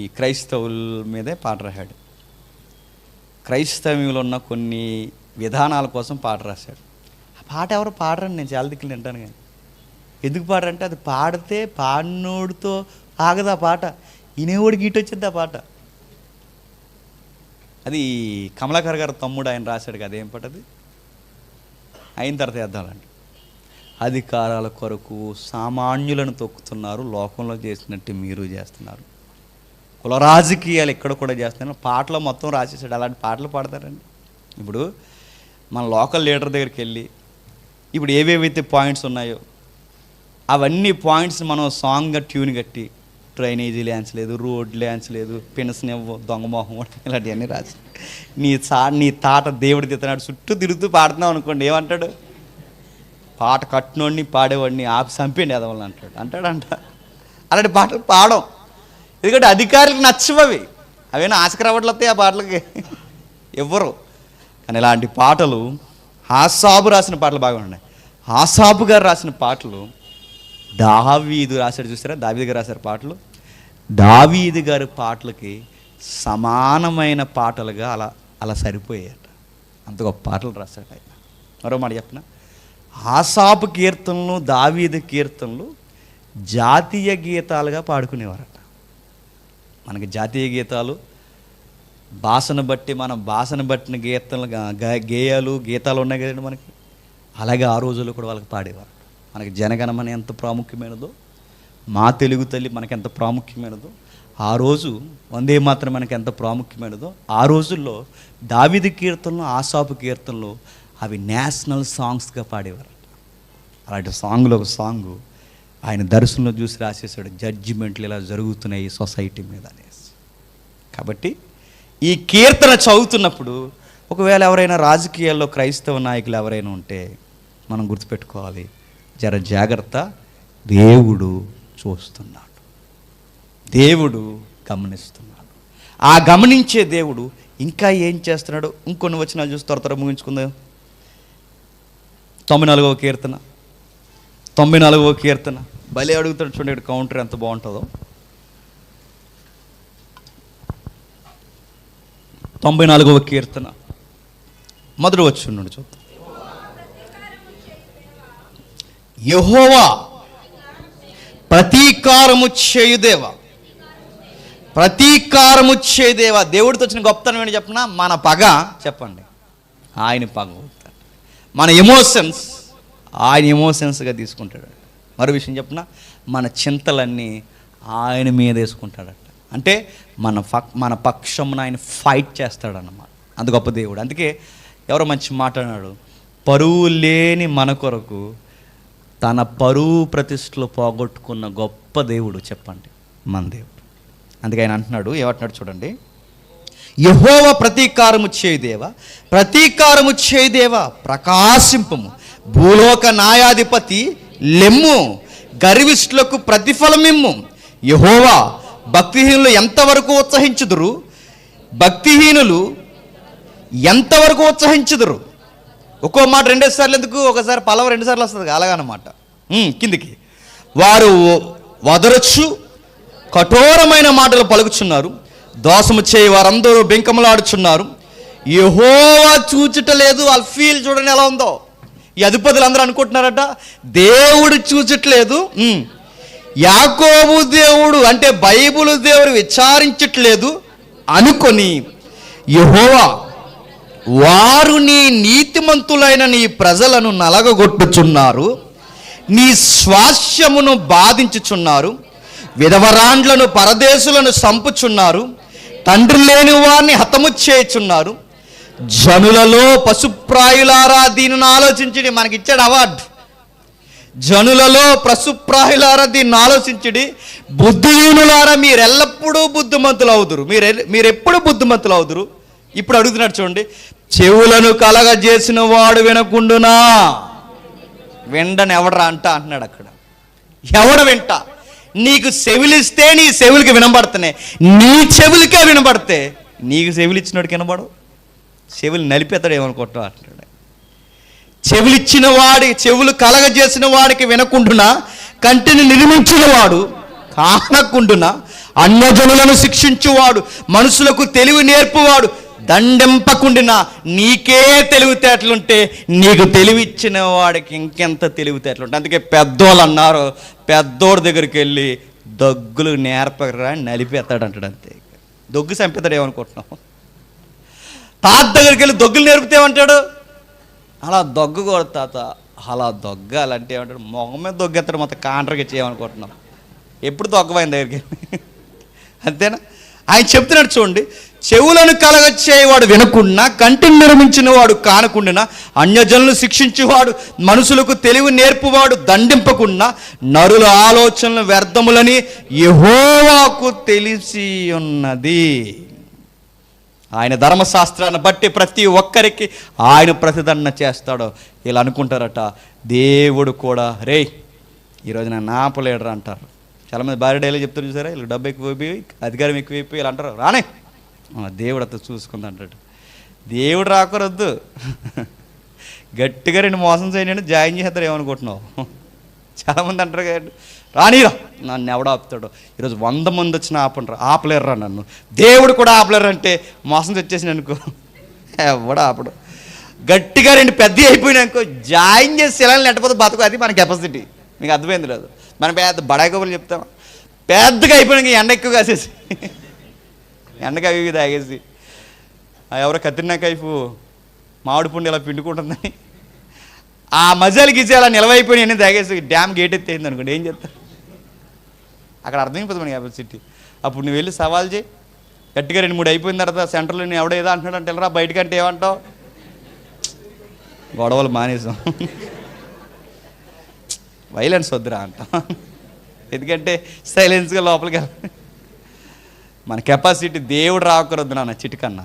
ఈ క్రైస్తవుల మీదే పాట రాశాడు. క్రైస్తవ్యంలో ఉన్న కొన్ని విధానాల కోసం పాట రాశాడు. ఆ పాట ఎవరు పాడరని నేను చాలా దిక్కులు వింటాను. కానీ ఎందుకు పాడరంటే, అది పాడితే పాడినోడితో ఆగదు ఆ పాట, ఈనేవాడికి ఇటు వచ్చింది ఆ పాట. అది కమలాకర్ గారు తమ్ముడు ఆయన రాశాడు కదా, ఏం పాట అది? అయిన తర్వాత వేద్దామండి. అధికారాల కొరకు సామాన్యులను తొక్కుతున్నారు, లోకంలో చేసినట్టు మీరు చేస్తున్నారు. కుల రాజకీయాలు ఇక్కడ కూడా చేస్తున్నారు. పాటలో మొత్తం రాసేసాడు. అలాంటి పాటలు పాడతారండి. ఇప్పుడు మన లోకల్ లీడర్ దగ్గరికి వెళ్ళి ఇప్పుడు ఏవేవైతే పాయింట్స్ ఉన్నాయో అవన్నీ పాయింట్స్ మనం సాంగ్గా ట్యూన్ కట్టి, డ్రైనేజీ ల్యాన్స్ లేదు, రోడ్ ల్యాన్స్ లేదు, పెన్షన్ దొంగమోహం ఇలాంటివన్నీ రాసి నీ తాట దేవుడి తిత్తనాడు చుట్టూ తిరుగుతూ పాడుతున్నావు అనుకోండి, ఏమంటాడు? పాట కట్టినోడిని పాడేవాడిని ఆపి చంపేయండి ఎదవల్ని అంటాడంట. అలాంటి పాటలు పాడం. ఎందుకంటే అధికారులకు నచ్చవవి, అవేనా ఆశకరవట్లు వస్తాయి ఆ పాటలకి ఎవ్వరు. కానీ ఇలాంటి పాటలు ఆసాపు రాసిన పాటలు బాగా ఉన్నాయి. ఆసాపు గారు రాసిన పాటలు దావీదు రాశాడు, చూసారా? దావీదు గారు రాశారు పాటలు. దావీదు గారి పాటలకి సమానమైన పాటలుగా అలా సరిపోయాయట. అంత గొప్ప పాటలు రాశాడు ఆయన. మరో మాట చెప్పిన, ఆసాపు కీర్తనలు దావీదు కీర్తనలు జాతీయ గీతాలుగా పాడుకునేవారట. మనకి జాతీయ గీతాలు భాషను బట్టి, మన భాషను బట్టిన గేయాలు గీతాలు ఉన్నాయి కదండి మనకి. అలాగే ఆ రోజుల్లో కూడా వాళ్ళకి పాడేవారు. మనకి జనగణమన ఎంత ప్రాముఖ్యమైనదో, మా తెలుగు తల్లి మనకి ఎంత ప్రాముఖ్యమైనదో, ఆ రోజు వందే మాత్రం మనకి ఎంత ప్రాముఖ్యమైనదో, ఆ రోజుల్లో దావీదు కీర్తనలు ఆసాపు కీర్తనలు అవి నేషనల్ సాంగ్స్గా పాడేవారు. అలాంటి సాంగ్లో ఒక సాంగు ఆయన దర్శనంలో చూసి రాసేసాడు, జడ్జిమెంట్లు ఇలా జరుగుతున్నాయి ఈ సొసైటీ మీద అనేసి. కాబట్టి ఈ కీర్తన చదువుతున్నప్పుడు ఒకవేళ ఎవరైనా రాజకీయాల్లో క్రైస్తవ నాయకులు ఎవరైనా ఉంటే మనం గుర్తుపెట్టుకోవాలి, జర జాగ్రత్త, దేవుడు చూస్తున్నాడు, దేవుడు గమనిస్తున్నాడు. ఆ గమనించే దేవుడు ఇంకా ఏం చేస్తున్నాడు? ఇంకొన్ని వచనాలు చూసి త్వర ముగించుకుందాం. 94వ కీర్తన 94వ కీర్తన భలే అడుగుతాడు చూడండి, కౌంటర్ ఎంత బాగుంటుందో. 94వ కీర్తన మొదటి వచనం చూద్దాం. యెహోవా ప్రతీకారము చేయుదేవా, ప్రతీకారము చేయుదేవా. దేవుడితో వచ్చిన గొప్పతనం ఏంటి చెప్పనా? మన పగ చెప్పండి ఆయన పగ అవుతాడు, మన ఎమోషన్స్ ఆయన ఎమోషన్స్గా తీసుకుంటాడు. మరో విషయం చెప్పనా, మన చింతలన్నీ ఆయన మీద వేసుకుంటాడట. అంటే మన పక్షమున ఆయన ఫైట్ చేస్తాడన్నమాట. అంత గొప్ప దేవుడు. అందుకే ఎవరో మంచి మాట్లాడినాడు, పరువు లేని మన కొరకు తన పరువు ప్రతిష్టలు పోగొట్టుకున్న గొప్ప దేవుడు చెప్పండి, మన దేవుడు. అందుకే ఆయన అంటున్నాడు, ఏమంటున్నాడు చూడండి, యెహోవా ప్రతీకారము చేయుదేవా, ప్రతీకారము చేయుదేవా, ప్రకాశింపము, భూలోక న్యాయాధిపతి లెమ్ము, గర్విష్ఠులకు ప్రతిఫలమిమ్ము. యెహోవా భక్తిహీనులు ఎంతవరకు ఉత్సహించుదురు, భక్తిహీనులు ఎంతవరకు ఉత్సహించుదురు. ఒక్కో మాట రెండేసార్లు ఎందుకు, ఒకసారి పలవ రెండుసార్లు వస్తుంది అలాగనమాట. కిందికి వారు వదరచ్చు కఠోరమైన మాటలు పలుకుచున్నారు, దోషము చేయి వారందరూ బెంకములాడుచున్నారు. యెహోవా చూచుటలేదు. వాళ్ళ ఫీల్ చూడండి ఎలా ఉందో. ఈ అధిపతులు అందరూ అనుకుంటున్నారట దేవుడు చూచట్లేదు, యాకోబు దేవుడు అంటే బైబిల్ దేవుడు విచారించట్లేదు అనుకొని, యెహోవా వారు నీ నీతిమంతులైన నీ ప్రజలను నలగగొట్టుచున్నారు, నీ స్వాస్యమును బాధించుచున్నారు, విధవరాండ్లను పరదేశులను సంపుచున్నారు, తండ్రి లేని వారిని హతము చేయుచున్నారు. జనులలో పశుప్రాయులారా, దీనిని ఆలోచించడి. మనకిచ్చాడు అవార్డు. జనులలో పశుప్రాయులారా, దీన్ని ఆలోచించడి. బుద్ధిహీనులారా, మీరెల్లప్పుడూ బుద్ధిమంతులు అవుదురు. మీరెప్పుడు బుద్ధిమంతులు అవుదురు. ఇప్పుడు అడుగుతున్నాడు చూడండి, చెవులను కలగజేసిన వాడు వినకుండునా? విండని ఎవడరా అంటున్నాడు అక్కడ. ఎవడ వింట? నీకు చెవులిస్తే నీ చెవులకి వినబడుతున్నాయి, నీ చెవులకే వినబడితే నీకు చెవులు ఇచ్చినోడికి వినబడవు. చెవులు నలిపేతాడు ఏమనుకుంటావు అంటున్నాడు. చెవులిచ్చిన వాడి, చెవులు కలగజేసిన వాడికి వినకుండునా, కంటిని నిర్మించిన వాడు కానకుండునా, అన్యజనులను శిక్షించువాడు, మనుషులకు తెలివి నేర్పువాడు, దండింపకుండినా, నీకే తెలివితేటలుంటే నీకు తెలివిచ్చిన వాడికి ఇంకెంత తెలివితేటలుంటాయి. అందుకే పెద్దోళ్ళు అన్నారు, పెద్దోడి దగ్గరికి వెళ్ళి దగ్గులు నేర్పకరా నలిపేస్తాడు అంటాడు. అంతే, దొగ్గు చంపేతాడు ఏమనుకుంటున్నావు. తాత దగ్గరికి వెళ్ళి దొగ్గులు నేర్పుతేమంటాడు, అలా దొగ్గు కూడా తాత, అలా దొగ్గాలంటే ఏమంటాడు, మొహం మీద దొగ్గెత్తాడు. మొత్తం కాంట్రాకి చేయమనుకుంటున్నాం. ఎప్పుడు దొగ్గపోయిన దగ్గరికి అంతేనా? ఆయన చెప్తున్నాడు చూడండి, చెవులను కలగచ్చేవాడు వినకుండా, కంటిని నిర్మించిన వాడు కానకుండా, అన్యజనులను శిక్షించేవాడు, మనుషులకు తెలివి నేర్పువాడు, దండింపకుండా, నరుల ఆలోచనలు వ్యర్థములని యెహోవాకు తెలిసి ఉన్నది. ఆయన ధర్మశాస్త్రాన్ని బట్టి ప్రతి ఒక్కరికి ఆయన ప్రతిదండన చేస్తాడు. ఇలా అనుకుంటారట, దేవుడు కూడా రే ఈరోజు నన్ను ఆపలేడరా అంటారు. చాలామంది భార్య డైలీ చెప్తారు చూసారా, వీళ్ళకి డబ్బు ఎక్కువైపోయి అధికారం ఎక్కువైపోయి ఇలా అంటారు. రానే దేవుడు అంతా చూసుకుంది అంటాడు. దేవుడు రాకూడదు, గట్టిగా రెండు మోసం చేయని జాయిన్ చేస్తారు ఏమనుకుంటున్నావు. చాలామంది అంటారు కదా, రానీరా నన్ను ఎవడ ఆపుతాడు. ఈరోజు 100 మంది వచ్చినా ఆపలేరురా నన్ను, దేవుడు కూడా ఆపలేరు అంటే మోసం తెచ్చేసి అనుకో, ఎవడ ఆపడు. గట్టిగా రెండు పెద్ద అయిపోయినాకో జాయిన్ చేసి ఇలా నెట్టపోతే బతుకు, అది మన కెపాసిటీ. మీకు అర్థమైంది లేదు. మనం పెద్ద బడాయి కబుర్లు చెప్తాం, పెద్దగా అయిపోయినాక ఎండ ఎక్కువ కాసేసి ఎండకి అవి తాగేసి, ఎవరో కత్తిరినా కైపు మామిడి పండు ఇలా పిండుకుంటుందని ఆ మజాలు గీసి అలా నిలవైపోయి అన్నీ తాగేసి డ్యామ్ గేట్ ఎత్తేయింది అనుకోండి, ఏం చేస్తారు అక్కడ? అర్థమైపోతుంది మన కెపాసిటీ. అప్పుడు నువ్వు వెళ్ళి సవాల్ చేయి. గట్టిగా 2-3 అయిపోయిన తర్వాత సెంటర్లో నేను ఎవడో ఏదో అంటున్నాడు అంటే వెళ్ళరా బయటకంటే ఏమంటావు? గొడవలు మానేసాం, వైలెన్స్ వద్దురా అంటాం. ఎందుకంటే సైలెన్స్గా లోపలికి మన కెపాసిటీ. దేవుడు రాకూడదు నాన్న చిటికన్నా.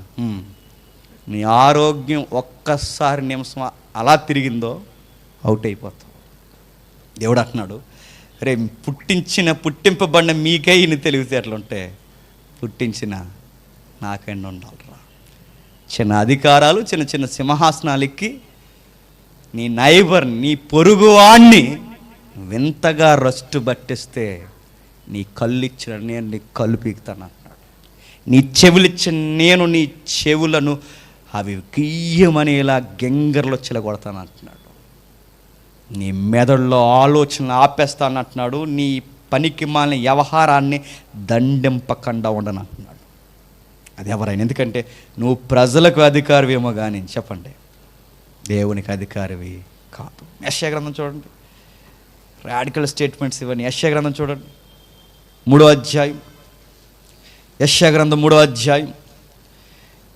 నీ ఆరోగ్యం ఒక్కసారి నిమిషం అలా తిరిగిందో అవుట్ అయిపోతావు. దేవుడు అంటున్నాడు, రే పుట్టింపబడిన మీకై ఇన్ని తెలివితేటలుంటే పుట్టించిన నాకైనా ఉండాలిరా. చిన్న అధికారాలు, చిన్న చిన్న సింహాసనాలు ఎక్కి నీ నైబర్, నీ పొరుగువాణ్ణి వింతగా రస్టు పట్టిస్తే నీ కళ్ళు ఇచ్చిన నేను నీ కళ్ళు పీకుతాను అంటున్నాడు. నీ చెవులిచ్చిన నేను నీ చెవులను అవి గియ్యమనేలా గెంగర్లో చిలగొడతాను అంటున్నాడు. నీ మెదడులో ఆలోచనలు ఆపేస్తాను అంటున్నాడు. నీ పనికి మాలిన వ్యవహారాన్ని దండింపకుండా ఉండను అంటున్నాడు. అది ఎవరైనా, ఎందుకంటే నువ్వు ప్రజలకు అధికారివేమో కానీ చెప్పండి, దేవునికి అధికారివి కాదు. యెషయా గ్రంథం చూడండి, రాడికల్ స్టేట్మెంట్స్ ఇవన్నీ. యెషయా గ్రంథం చూడండి, 3వ అధ్యాయం, యెషయా గ్రంథం 3వ అధ్యాయం,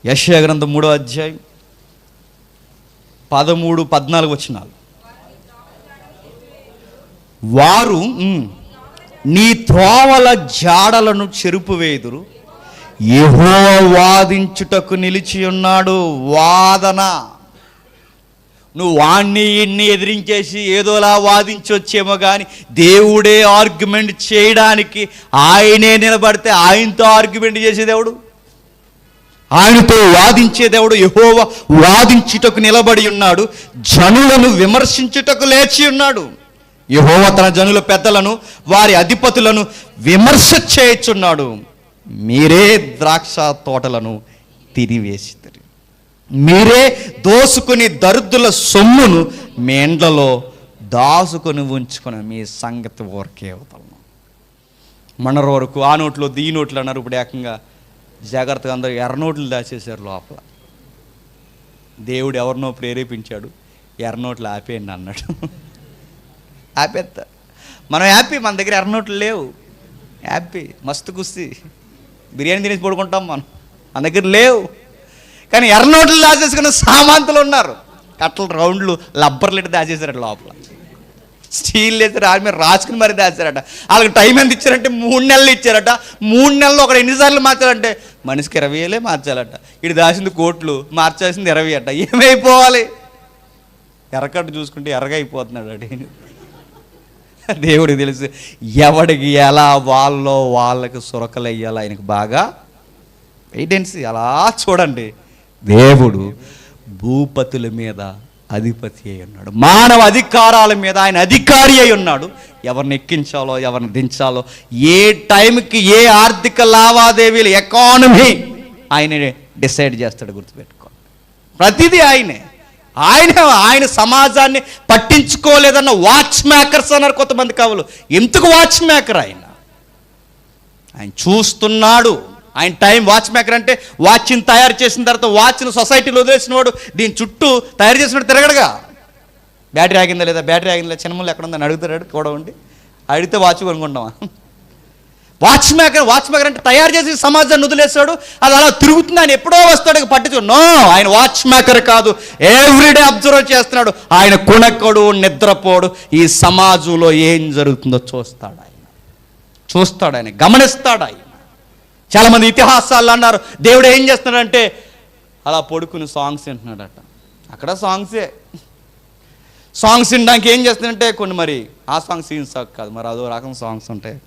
యెషయా గ్రంథం 3వ అధ్యాయం 13, 14 వచనాలు. వారు నీ త్రోవల జాడలను చెరుపువేయుదురు, యెహోవా వాదించుటకు నిలిచి ఉన్నాడు. వాదన, నువ్వు వాణ్ణి ఇన్ని ఎదిరించేసి ఏదోలా వాదించి వచ్చేమో కానీ దేవుడే ఆర్గ్యుమెంట్ చేయడానికి ఆయనే నిలబడితే ఆయనతో ఆర్గ్యుమెంట్ చేసేదేవుడు, ఆయనతో వాదించేదేవుడు. యెహోవా వాదించుటకు నిలబడి ఉన్నాడు, జనులను విమర్శించుటకు లేచి ఉన్నాడు. యెహోవా తన జనుల పెద్దలను వారి అధిపతులను విమర్శ చేయుచున్నాడు. మీరే ద్రాక్ష తోటలను తినివేసిరి, మీరే దోసుకుని దరిద్రుల సొమ్మును మేండ్లలో దాసుకొని ఉంచుకుని మీ సంగతి ఊరికే అవుతాము. మనర వరకు ఆ నోట్లు ఈ నోట్లు అన్నారు, ఇప్పుడు ఏకంగా జాగ్రత్తగా అందరూ ఎర్ర నోట్లు దాచేశారు లోపల. దేవుడు ఎవరినో ప్రేరేపించాడు, ఎర్ర నోట్లు ఆపేయండి అన్నాడు. ఆపేస్తా. మనం హ్యాపీ, మన దగ్గర ఎర్ర నోట్లు లేవు, హ్యాపీ మస్తు కుస్తీ బిర్యానీ తినేసి పడుకుంటాం మనం, మన దగ్గర లేవు. కానీ ఎర్ర నోట్లు దాచేసుకున్న సామాంతులు ఉన్నారు. కట్టలు రౌండ్లు లబ్బర్లు ఇటు దాచేశారట, లోపల స్టీల్ వేసారు, ఆమె రాసుకుని మరి దాచారట. వాళ్ళకి టైం ఎంత ఇచ్చారంటే 3 నెలలు ఇచ్చారట. 3 నెలలు ఒకడు ఎన్నిసార్లు మార్చాలంటే మనిషికి 20,000 మార్చాలట. ఇటు దాచింది కోట్లు, మార్చాల్సింది 20 అట. ఏమైపోవాలి? ఎర్రకట్టు చూసుకుంటే ఎర్రగా అయిపోతున్నాడు అడి. దేవుడికి తెలుసు ఎవడికి ఎలా వాళ్ళకి సురకలు వేయాలి, ఆయనకు బాగా వెయిటెన్సీ. అలా చూడండి, దేవుడు భూపతుల మీద అధిపతి అయి ఉన్నాడు, మానవ అధికారాల మీద ఆయన అధికారి అయి ఉన్నాడు. ఎవరిని ఎక్కించాలో ఎవరిని దించాలో, ఏ టైంకి ఏ ఆర్థిక లావాదేవీలు ఎకానమీ ఆయనే డిసైడ్ చేస్తాడు. గుర్తుపెట్టుకోండి, ప్రతిదీ ఆయనే. ఆయన సమాజాన్ని పట్టించుకోలేదన్న వాచ్ మేకర్స్ అన్నారు కొంతమంది కవులు. ఎందుకు వాచ్ మేకర్? ఆయన చూస్తున్నాడు. ఆయన టైం వాచ్ మేకర్ అంటే వాచ్ని తయారు చేసిన తర్వాత వాచ్ను సొసైటీలో వదిలేసిన వాడు దీని చుట్టూ తయారు చేసినట్టు తిరగడుగా. బ్యాటరీ ఆగిందా లేదా, బ్యాటరీ ఆగిందా లేదా, చిన్నములు ఎక్కడ ఉందని అడుగుతాడు కూడా ఉండి. అడిగితే వాచ్ కొనుక్కుంటామా? వాచ్ మేకర్ అంటే తయారు చేసి సమాజాన్ని వదిలేస్తాడు, అది అలా తిరుగుతుంది. ఆయన ఎప్పుడో వస్తాడు, పట్టించు. నో, ఆయన వాచ్ మేకర్ కాదు, ఎవ్రీడే అబ్జర్వ్ చేస్తున్నాడు. ఆయన కుణక్కడు, నిద్రపోడు. ఈ సమాజంలో ఏం జరుగుతుందో చూస్తాడు ఆయన గమనిస్తాడు ఆయన. చాలామంది ఇతిహాసాలు అన్నారు దేవుడు ఏం చేస్తున్నాడంటే అలా పడుకుని సాంగ్స్ వింటున్నాడట. అక్కడ సాంగ్స్ వినడానికి ఏం చేస్తున్నాడంటే కొన్ని మరి ఆ సాంగ్స్ ఈ సాంగ్ కాదు, మరి అదో రకం సాంగ్స్ ఉంటాయి.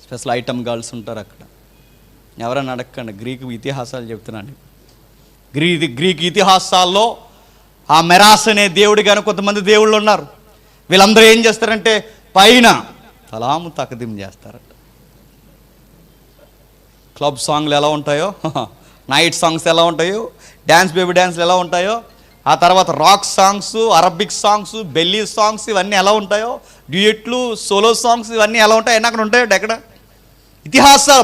స్పెషల్ ఐటమ్ గర్ల్స్ ఉంటారు అక్కడ. ఎవరైనా అడగండి, గ్రీకు ఇతిహాసాలు చెప్తున్నాను. గ్రీక్ ఇతిహాసాల్లో ఆ మెరాస్ అనే దేవుడు కానీ కొంతమంది దేవుళ్ళు ఉన్నారు. వీళ్ళందరూ ఏం చేస్తారంటే పైన తలాము తకదిం చేస్తారట. క్లబ్ సాంగ్లు ఎలా ఉంటాయో, నైట్ సాంగ్స్ ఎలా ఉంటాయో, డ్యాన్స్ బేబీ డ్యాన్స్లు ఎలా ఉంటాయో, ఆ తర్వాత rock songs, Arabic songs, belly songs ఇవన్నీ ఎలా ఉంటాయో, డ్యూయెట్లు, సోలో సాంగ్స్ ఇవన్నీ ఎలా ఉంటాయో అన్నీ అక్కడ ఉంటాయో. ఎక్కడ ఇతిహాసాలు,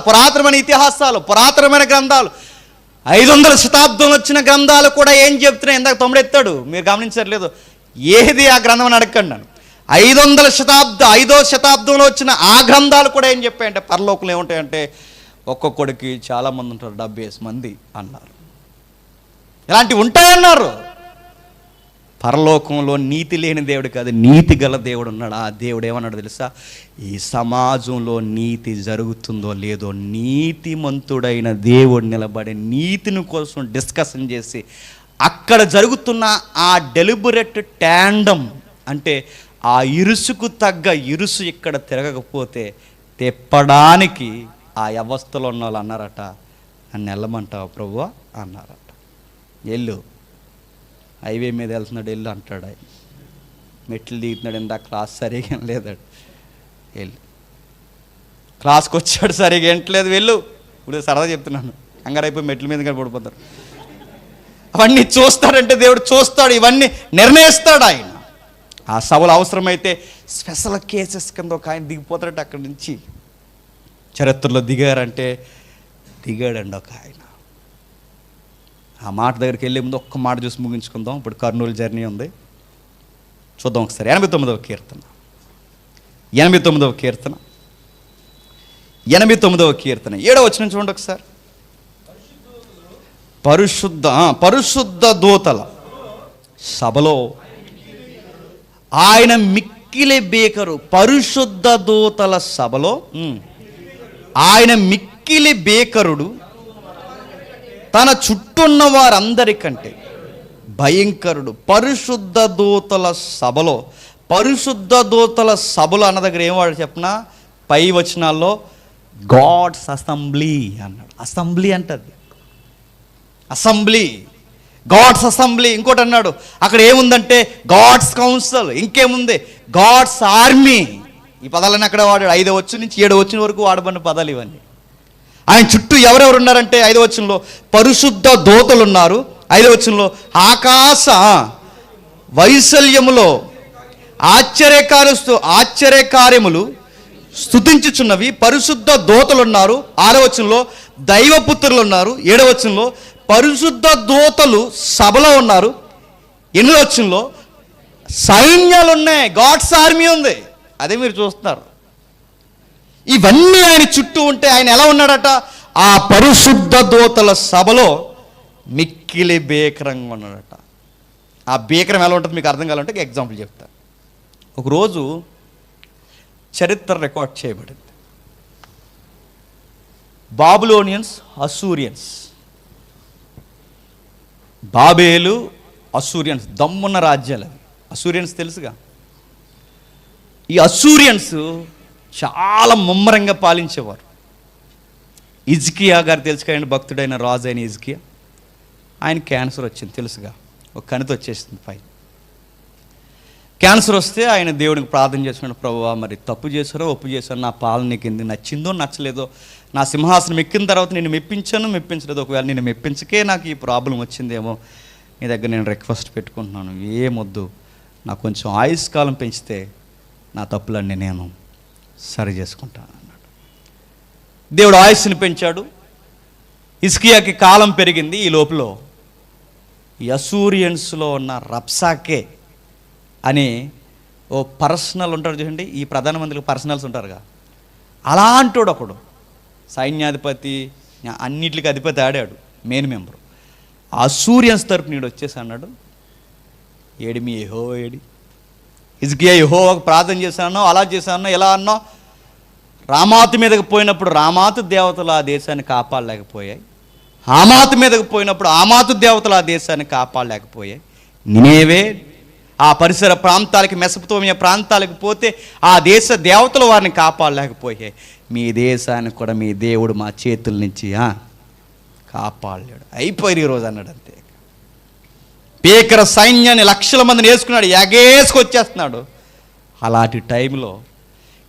పురాతనమైన గ్రంథాలు, 500 శతాబ్దంలో వచ్చిన గ్రంథాలు కూడా ఏం చెప్తున్నాయి? ఇందాక తమ్ముడు ఎత్తాడు, మీరు గమనించట్లేదు. ఏది ఆ గ్రంథం అని అడగండి నన్ను. 5వ శతాబ్దంలో వచ్చిన ఆ గ్రంథాలు కూడా ఏం చెప్పాయంటే పరలోకంలో ఏముంటాయంటే ఒక్కొక్కడికి చాలామంది ఉంటారు, 70 మంది అన్నారు. ఇలాంటివి ఉంటాయన్నారు. పరలోకంలో నీతి లేని దేవుడు కాదు, నీతి గల దేవుడు ఉన్నాడు. ఆ దేవుడు ఏమన్నాడు తెలుసా? ఈ సమాజంలో నీతి జరుగుతుందో లేదో నీతిమంతుడైన దేవుడు నిలబడి నీతిని కోసం డిస్కషన్ చేసి అక్కడ జరుగుతున్న ఆ డెలిబరేట్ ట్యాండమ్ అంటే ఆ ఇరుసుకు తగ్గ ఇరుసు ఇక్కడ తిరగకపోతే తిప్పడానికి ఆ వ్యవస్థలో ఉన్న వాళ్ళు అన్నారట, నన్ను వెళ్ళమంటావా ప్రభువా అన్నారట. వెళ్ళు, హైవే మీద వెళ్తున్నాడు వెళ్ళు అంటాడు. ఆయన మెట్లు దిగుతున్నాడు, ఇందా క్లాస్ సరిగా లేదాడు, వెళ్ళు. క్లాస్కి వచ్చాడు, సరిగా ఎంటలేదు, వెళ్ళు. ఇప్పుడు సరదా చెప్తున్నాను, కంగారైపోయి మెట్ల మీద పడిపోతారు. అవన్నీ చూస్తాడంటే దేవుడు చూస్తాడు, ఇవన్నీ నిర్ణయిస్తాడు ఆయన. ఆ సభలు అవసరమైతే స్పెషల్ కేసెస్ కింద ఒక ఆయన దిగిపోతాడట అక్కడి నుంచి. చరిత్రలో దిగారంటే దిగాడండి ఒక ఆయన. ఆ మాట దగ్గరికి వెళ్ళే ముందు ఒక్క మాట చూసి ముగించుకుందాం. ఇప్పుడు కర్నూలు జర్నీ ఉంది, చూద్దాం ఒకసారి. 89వ కీర్తన 89వ కీర్తన 7వ వచనం చూడండి ఒకసారి. పరిశుద్ధ దూతల సభలో ఆయన మిక్కిలి బేకరు. పరిశుద్ధ దూతల సభలో ఆయన మిక్కిలి బేకరుడు, తన చుట్టూన్న వారందరికంటే భయంకరుడు. పరిశుద్ధ దూతల సభలో, పరిశుద్ధ దూతల సభలో అన్న దగ్గర ఏం వాడు చెప్పనా, పై వచనాల్లో గాడ్స్ అసెంబ్లీ అన్నాడు. అసెంబ్లీ అంటది, అసెంబ్లీ, గాడ్స్ అసెంబ్లీ. ఇంకోటి అన్నాడు అక్కడ ఏముందంటే గాడ్స్ కౌన్సిల్. ఇంకేముంది, గాడ్స్ ఆర్మీ. ఈ పదాలన్నీ అక్కడ వాడాడు. 5వ వచనం నుంచి 7వ వచనం వరకు వాడబడిన పదాలు ఇవన్నీ. ఆయన చుట్టూ ఎవరెవరు ఉన్నారంటే 5వ వచనంలో పరిశుద్ధ దూతలు ఉన్నారు. 5వ వచనంలో ఆకాశ వైశల్యములో ఆశ్చర్యకార్యములు స్తుతించుచున్నవి పరిశుద్ధ దూతలు ఉన్నారు. 6వ వచనంలో దైవపుత్రులు ఉన్నారు. 7వ వచనంలో పరిశుద్ధ దూతలు సభలో ఉన్నారు. 8వ వచనంలో సైన్యాలు ఉన్నాయి, గాడ్స్ ఆర్మీ ఉంది. అదే మీరు చూస్తున్నారు. ఇవన్నీ ఆయన చుట్టూ ఉంటే ఆయన ఎలా ఉన్నాడట, ఆ పరిశుద్ధ దూతల సభలో మిక్కిలి భీకరంగా ఉన్నాడట. ఆ భీకరం ఎలా ఉంటుంది మీకు అర్థం కావాలంటే ఎగ్జాంపుల్ చెప్తా. ఒకరోజు చరిత్ర రికార్డ్ చేయబడింది. బాబులోనియన్స్, అసూరియన్స్. బాబేలు, అసూరియన్స్ దమ్మున్న రాజ్యాలు అవి. అసూరియన్స్ తెలుసుగా. ఈ అసూరియన్స్ చాలా ముమ్మరంగా పాలించేవారు. హిజ్కియా గారు తెలుసు కదండి, భక్తుడైన రాజు అయిన హిజ్కియా. ఆయన క్యాన్సర్ వచ్చింది తెలుసుగా, ఒక కణితి వచ్చేసింది పై. క్యాన్సర్ వస్తే ఆయన దేవుడికి ప్రార్థన చేసుకున్నాడు, ప్రభువా మరి తప్పు చేశారో ఒప్పు చేశారో, నా పాలన నీకు ఎందుకు నచ్చిందో నచ్చలేదో, నా సింహాసనం ఎక్కిన తర్వాత నేను మెప్పించలేదు, ఒకవేళ నేను మెప్పించకే నాకు ఈ ప్రాబ్లం వచ్చిందేమో, నీ దగ్గర నేను రిక్వెస్ట్ పెట్టుకుంటున్నాను, ఏమొద్దు, నాకు కొంచెం ఆయుష్కాలం పెంచితే నా తప్పులన్నీ నేను సరి చేసుకుంటాను అన్నాడు. దేవుడు ఆయుష్ని పెంచాడు. హిజ్కియాకి కాలం పెరిగింది. ఈ లోపల ఈ అసూరియన్స్లో ఉన్న రబ్షాకే అని ఓ పర్సనల్ ఉంటాడు చూడండి, ఈ ప్రధానమంత్రికి పర్సనల్స్ ఉంటారుగా, అలాంటోడు ఒకడు సైన్యాధిపతి, అన్నిటికి అధిపతి ఆడాడు, మెయిన్ మెంబరు. అసూరియన్స్ తరపు నీడు వచ్చేసి అన్నాడు, ఏడి మీ యెహోవా ఏడి? హిజ్కియా యెహోవాకు ప్రార్థన చేశానో, అలా చేశానో, ఎలా అన్నో. రామాతు మీదకి పోయినప్పుడు రామాతు దేవతలు ఆ దేశాన్ని కాపాడలేకపోయాయి. హమాతు మీదకి పోయినప్పుడు హమాతు దేవతలు ఆ దేశాన్ని కాపాడలేకపోయాయి. నినేవే ఆ పరిసర ప్రాంతాలకి, మెసొపొతేమియా ప్రాంతాలకు పోతే ఆ దేశ దేవతలు వారిని కాపాడలేకపోయాయి. మీ దేశాన్ని కూడా మీ దేవుడు మా చేతుల నుంచి కాపాడలేడు. అయిపోయారు ఈరోజు అన్నాడు. అంతే. భీకర సైన్యాన్ని లక్షల మందిని వేసుకున్నాడు, ఎగేసుకొచ్చేస్తున్నాడు. అలాంటి టైంలో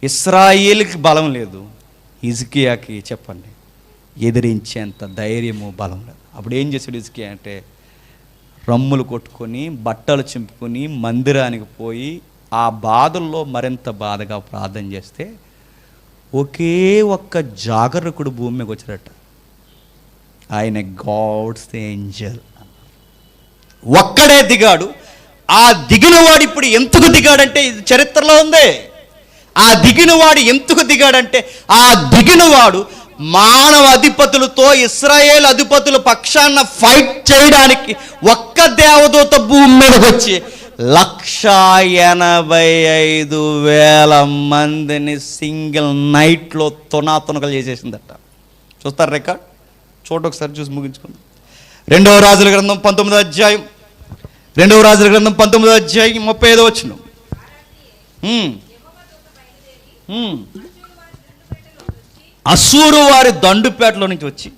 ఇశ్రాయేలుకి బలం లేదు, హిజ్కియాకి చెప్పండి ఎదిరించేంత ధైర్యము బలం లేదు. అప్పుడు ఏం చేశాడు హిజ్కియా అంటే, రమ్ములు కొట్టుకొని బట్టలు చింపుకొని మందిరానికి పోయి ఆ బాధల్లో మరింత బాధగా ప్రార్థన చేస్తే ఒకే ఒక్క జాగరకుడు భూమి మీదకి వచ్చాడట. ఆయన గాడ్స్ ఏంజల్. ఒక్కడే దిగాడు. ఆ దిగినవాడు ఇప్పుడు ఎందుకు దిగాడంటే ఇది చరిత్రలో ఉంది. ఆ దిగినవాడు ఎందుకు దిగాడంటే, ఆ దిగినవాడు మానవ అధిపతులతో ఇశ్రాయేల్ అధిపతుల పక్షాన ఫైట్ చేయడానికి ఒక్క దేవదూత భూమి మీదకి వచ్చి 185,000 మందిని సింగిల్ నైట్లో తునాతునకలు చేసేసిందట. చూస్తారు రికార్డ్, చూడ ఒకసారి చూసి ముగించుకుందాం. 2వ రాజుల గ్రంథం 19వ అధ్యాయం, 2వ రాజుల గ్రంథం 19వ అధ్యాయం 35వ వచనం. అసూరు వారి దండుపేటలో నుంచి వచ్చి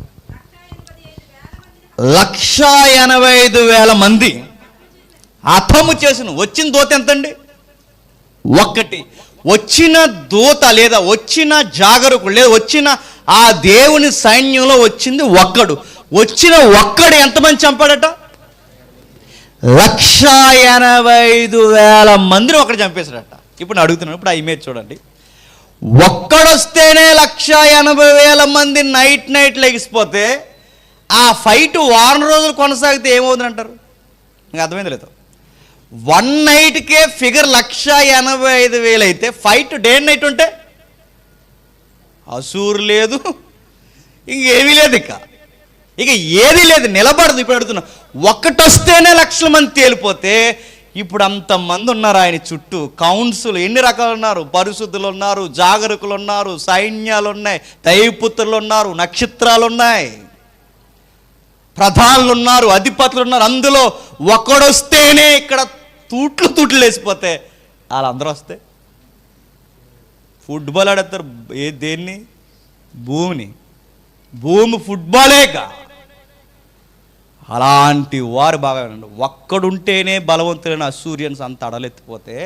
185,000 మంది హతము చేసిన. వచ్చిన దూత ఎంతండి? ఒక్కటి. వచ్చిన దూత లేదా వచ్చిన జాగరకుడు లేదా వచ్చిన ఆ దేవుని సైన్యంలో వచ్చింది ఒక్కడు. వచ్చిన ఒక్కడు ఎంతమంది చంపాడట? 185,000 మందిని ఒకటి చంపేశాడట. ఇప్పుడు నేను అడుగుతున్నాను, ఇప్పుడు ఆ ఇమేజ్ చూడండి. ఒక్కడొస్తేనే 180,000 మంది నైట్ లెగిసిపోతే ఆ ఫైట్ వారం రోజులు కొనసాగితే ఏమవుతుంది అంటారు? మీకు అర్థమైంది లేదు? 1 నైట్కే ఫిగర్ 185,000 అయితే ఫైట్ డే అండ్ నైట్ ఉంటే అసూరు లేదు, ఇంకేమీ లేదు, ఇక ఏది లేదు, నిలబడదు. ఇప్పుడు అడుగుతున్నా, ఒక్కటొస్తేనే లక్షల మంది తేలిపోతే ఇప్పుడు అంతమంది ఉన్నారు ఆయన చుట్టూ. కౌన్సిల్ ఎన్ని రకాలు ఉన్నారు, పరిశుద్ధులు ఉన్నారు, జాగరకులు ఉన్నారు, సైన్యాలు ఉన్నాయి, దైవపుత్రులు ఉన్నారు, నక్షత్రాలు ఉన్నాయి, ప్రధానులు ఉన్నారు, అధిపతులు ఉన్నారు. అందులో ఒకడొస్తేనే ఇక్కడ తూట్లు వేసిపోతే వాళ్ళందరూ వస్తే ఫుట్బాల్ ఆడతారు. దేన్ని? భూమి ఫుట్బాలేగా. అలాంటి వారు బాగా ఒక్కడుంటేనే బలవంతులైన అసూరియన్స్ అంత అడలెత్తిపోతే,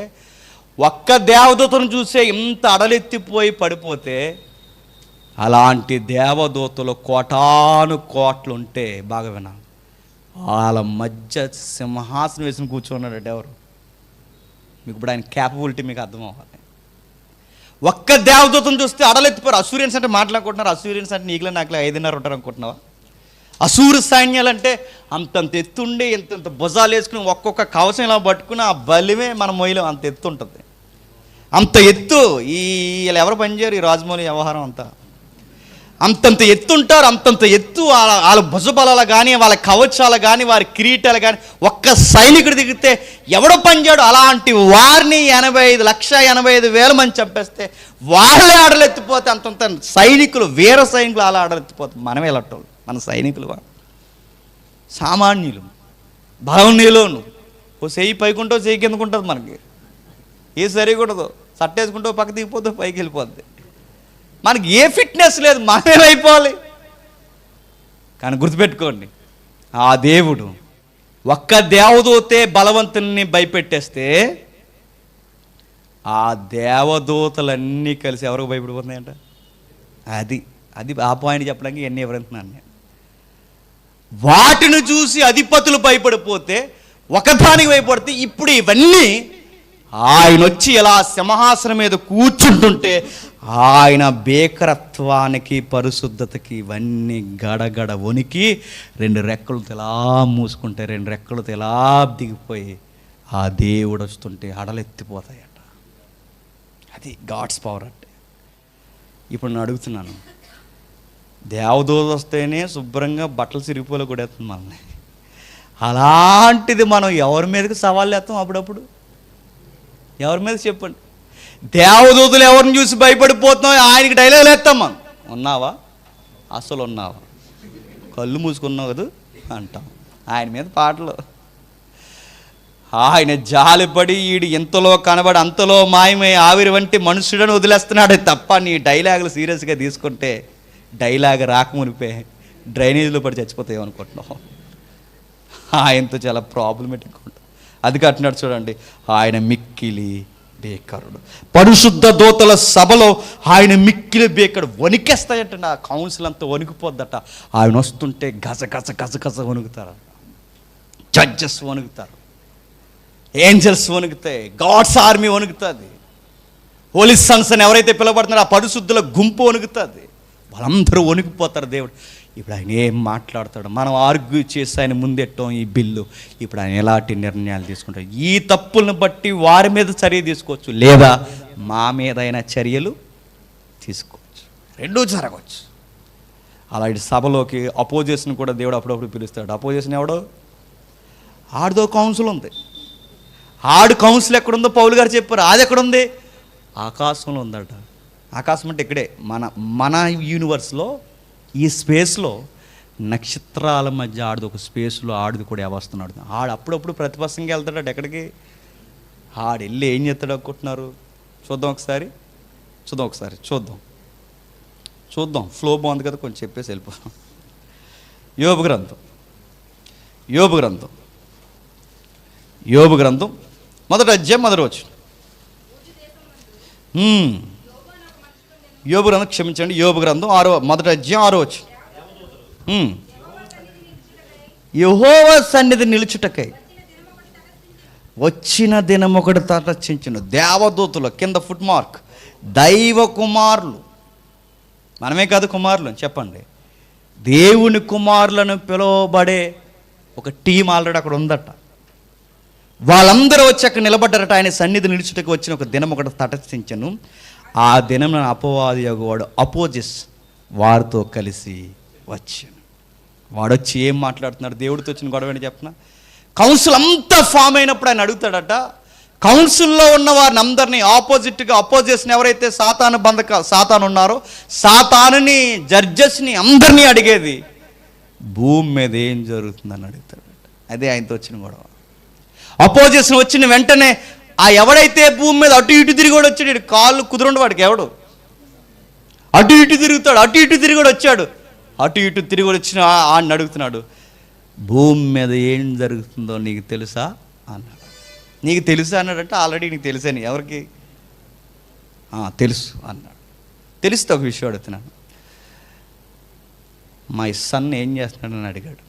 ఒక్క దేవదూతను చూసే ఇంత అడలెత్తిపోయి పడిపోతే, అలాంటి దేవదూతలు కోటాను కోట్లు ఉంటే బాగా వినాలి, వాళ్ళ మధ్య సింహాసనం వేసుకుని కూర్చోన్నాడు ఎవరు? మీకు ఇప్పుడు ఆయన క్యాపబిలిటీ మీకు అర్థం అవ్వాలి. ఒక్క దేవదూతను చూస్తే అడలెత్తిపోయారు. అసూరియన్స్ అంటే మాట్లాడుకుంటున్నారు. అసూరియన్స్ అంటే నీకులే నాకులే 5.5 ఉంటారు అనుకుంటున్నావా? అసూరు సైన్యాలు అంటే అంతంత ఎత్తుండి ఇంతంత భుజాలు వేసుకుని ఒక్కొక్క కవచం ఇలా పట్టుకుని ఆ బలిమే మన మొయ్యలో అంత ఎత్తు ఉంటుంది. అంత ఎత్తు వీళ్ళు ఎవరు పనిచేయరు, ఈ రాజమౌళి వ్యవహారం అంతా. అంతంత ఎత్తు ఉంటారు. అంతంత ఎత్తు వాళ్ళ భుజబలాలు కానీ, వాళ్ళ కవచాలు కానీ, వారి కిరీటాలు కానీ, ఒక్క సైనికుడు దిగితే ఎవడో పనిచేయడు. అలాంటి వారిని 85,85,000 మంది చంపేస్తే వాళ్ళే ఆడలెత్తిపోతే, అంతంత సైనికులు, వీర సైనికులు అలా ఆడలెత్తిపోతే మనమే వెళ్ళటోళ్ళు. మన సైనికులు సామాన్యులు, బలం నీలోను. ఓ చెయ్యి పైకుంటో చెయ్యి కిందకుంటుంది. మనకి ఏ సరికూడదు, సట్టేసుకుంటూ పక్క దిగిపోతే పైకి వెళ్ళిపోద్ది. మనకి ఏ ఫిట్నెస్ లేదు, మనమేమైపోవాలి. కానీ గుర్తుపెట్టుకోండి, ఆ దేవుడు ఒక్క దేవదూతే బలవంతుల్ని భయపెట్టేస్తే ఆ దేవదూతలన్నీ కలిసి ఎవరికి భయపడిపోతున్నాయంట? అది ఆ పాయింట్ చెప్పడానికి ఎన్ని ఎవరంటున్నాను నేను. వాటిని చూసి అధిపతులు భయపడిపోతే, ఒకదానికి భయపడితే, ఇప్పుడు ఇవన్నీ ఆయన వచ్చి ఇలా సింహాసనం మీద కూర్చుంటుంటే ఆయన భీకరత్వానికి, పరిశుద్ధతకి ఇవన్నీ గడగడ వణికి 2 రెక్కలతో ఎలా మూసుకుంటే 2 రెక్కలతో ఎలా దిగిపోయి ఆ దేవుడు వస్తుంటే అడలెత్తిపోతాయట. అది గాడ్స్ పవర్ అంటే. ఇప్పుడు నేను అడుగుతున్నాను, దేవదూత వస్తేనే శుభ్రంగా బట్టలు సిరిగిపోలే కొడేస్తుంది మనల్ని. అలాంటిది మనం ఎవరి మీదకి సవాళ్ళు వేస్తాం అప్పుడప్పుడు? ఎవరి మీద చెప్పండి? దేవదూతలు ఎవరిని చూసి భయపడిపోతున్నావు? ఆయనకి డైలాగులు వేస్తాం మనం. ఉన్నావా? అసలు ఉన్నావా? కళ్ళు మూసుకున్నావు కదా అంటాం. ఆయన మీద పాటలు. ఆయన జాలిపడి ఈడు ఇంతలో కనబడి అంతలో మాయమై ఆవిరి వంటి మనుషుడని వదిలేస్తున్నాడే తప్ప, నీ డైలాగులు సీరియస్గా తీసుకుంటే డైలాగ్ రాకమునిపే డ్రైనేజీలో పడి చచ్చిపోతాయి అనుకుంటున్నాం. ఆయనతో చాలా ప్రాబ్లమేటిక్ ఉంటుంది. అది కట్టినాడు చూడండి, ఆయన మిక్కిలి బేకరుడు. పరిశుద్ధ దూతల సభలో ఆయన మిక్కిలి బేకరుడు. వణికేస్తాయట, ఆ కౌన్సిల్ అంతా వణికిపోద్దట. ఆయన వస్తుంటే గజ గజ గజ గజ వణుకుతారు. జడ్జెస్ వణుకుతారు, ఏంజల్స్ వణుకుతాయి, గాడ్స్ ఆర్మీ వణుకుతుంది, పోలీస్ సన్స్ అని ఎవరైతే పిలవబడుతున్నారో ఆ పరిశుద్ధుల గుంపు వణుకుతుంది. వాళ్ళందరూ వణికిపోతారు. దేవుడు ఇప్పుడు ఆయన ఏం మాట్లాడతాడు? మనం ఆర్గ్యూ చేసి ఆయన ముందెట్టాం ఈ బిల్లు. ఇప్పుడు ఆయన ఎలాంటి నిర్ణయాలు తీసుకుంటాడు? ఈ తప్పులను బట్టి వారి మీద చర్య తీసుకోవచ్చు, లేదా మా మీద అయినా చర్యలు తీసుకోవచ్చు. రెండూ జరగవచ్చు. అలాంటి సభలోకి అపోజిషన్ కూడా దేవుడు అప్పుడప్పుడు పిలుస్తాడు. అపోజిషన్ ఎవడో? ఆడిదో కౌన్సిల్ ఉంది. ఆడు కౌన్సిల్ ఎక్కడుందో పౌలు గారు చెప్పారు. అది ఎక్కడుంది? ఆకాశంలో ఉందట. ఆకాశం అంటే ఇక్కడే మన యూనివర్స్లో, ఈ స్పేస్లో నక్షత్రాల మధ్య ఆడిది ఒక స్పేస్లో ఆడిది కూడా వస్తున్నాడు. ఆడు అప్పుడప్పుడు ప్రతిపక్షంగా వెళ్తాడు. ఎక్కడికి? ఆడు వెళ్ళి ఏం చేస్తాడు అనుకుంటున్నారు? చూద్దాం ఒకసారి చూద్దాం. ఫ్లో బాగుంది కదా, కొంచెం చెప్పేసి వెళ్ళిపోతాం. యోబు గ్రంథం 1వ అధ్యాయం 1వ వచనం. యోబు గ్రంథం, క్షమించండి, యోబు గ్రంథం 1వ అధ్యాయం 6వ వచనం. యెహోవా సన్నిధి నిలుచుటకై వచ్చిన దినం ఒకటి తటచించును. దేవదూతలు కింద ఫుట్ మార్క్, దైవ కుమారులు. మనమే కాదు కుమారులు చెప్పండి. దేవుని కుమారులను పిలువబడే ఒక టీం ఆల్రెడీ అక్కడ ఉందట. వాళ్ళందరూ వచ్చి అక్కడ నిలబడ్డారట. ఆయన సన్నిధి నిలుచుటకు వచ్చిన ఒక దినం ఒకటి తటస్థించను. ఆ దినం అపవాది యొగవాడు అపోజిస్ వారితో కలిసి వచ్చాను. వాడొచ్చి ఏం మాట్లాడుతున్నాడు? దేవుడితో వచ్చిన గొడవ అని చెప్పిన కౌన్సిల్ అంతా ఫామ్ అయినప్పుడు ఆయన అడుగుతాడట, కౌన్సిల్లో ఉన్న వారిని అందరినీ అపోజిషన్ ఎవరైతే సాతాను ఉన్నారో సాతానుని, జడ్జెస్ని అందరినీ అడిగేది భూమి మీద ఏం జరుగుతుందని అడుగుతాడట. అదే ఆయనతో వచ్చిన గొడవ. అపోజిషన్ వచ్చిన వెంటనే ఆ ఎవడైతే భూమి మీద అటు ఇటు తిరిగి కూడా వచ్చాడు, కాళ్ళు కుదురుండి వాడికి ఎవడు అటు ఇటు తిరుగుతాడు, అటు ఇటు తిరిగి కూడా వచ్చాడు, అటు ఇటు తిరిగి వచ్చిన ఆడిని అడుగుతున్నాడు, భూమి మీద ఏం జరుగుతుందో నీకు తెలుసా అన్నాడు. నీకు తెలుసా అన్నాడంటే ఆల్రెడీ నీకు తెలుసని. ఎవరికి? తెలుసు అన్నాడు. తెలిస్తే ఒక విషయం అడుగుతున్నాను, మా సన్ ఏం చేస్తున్నాడని అడిగాడు.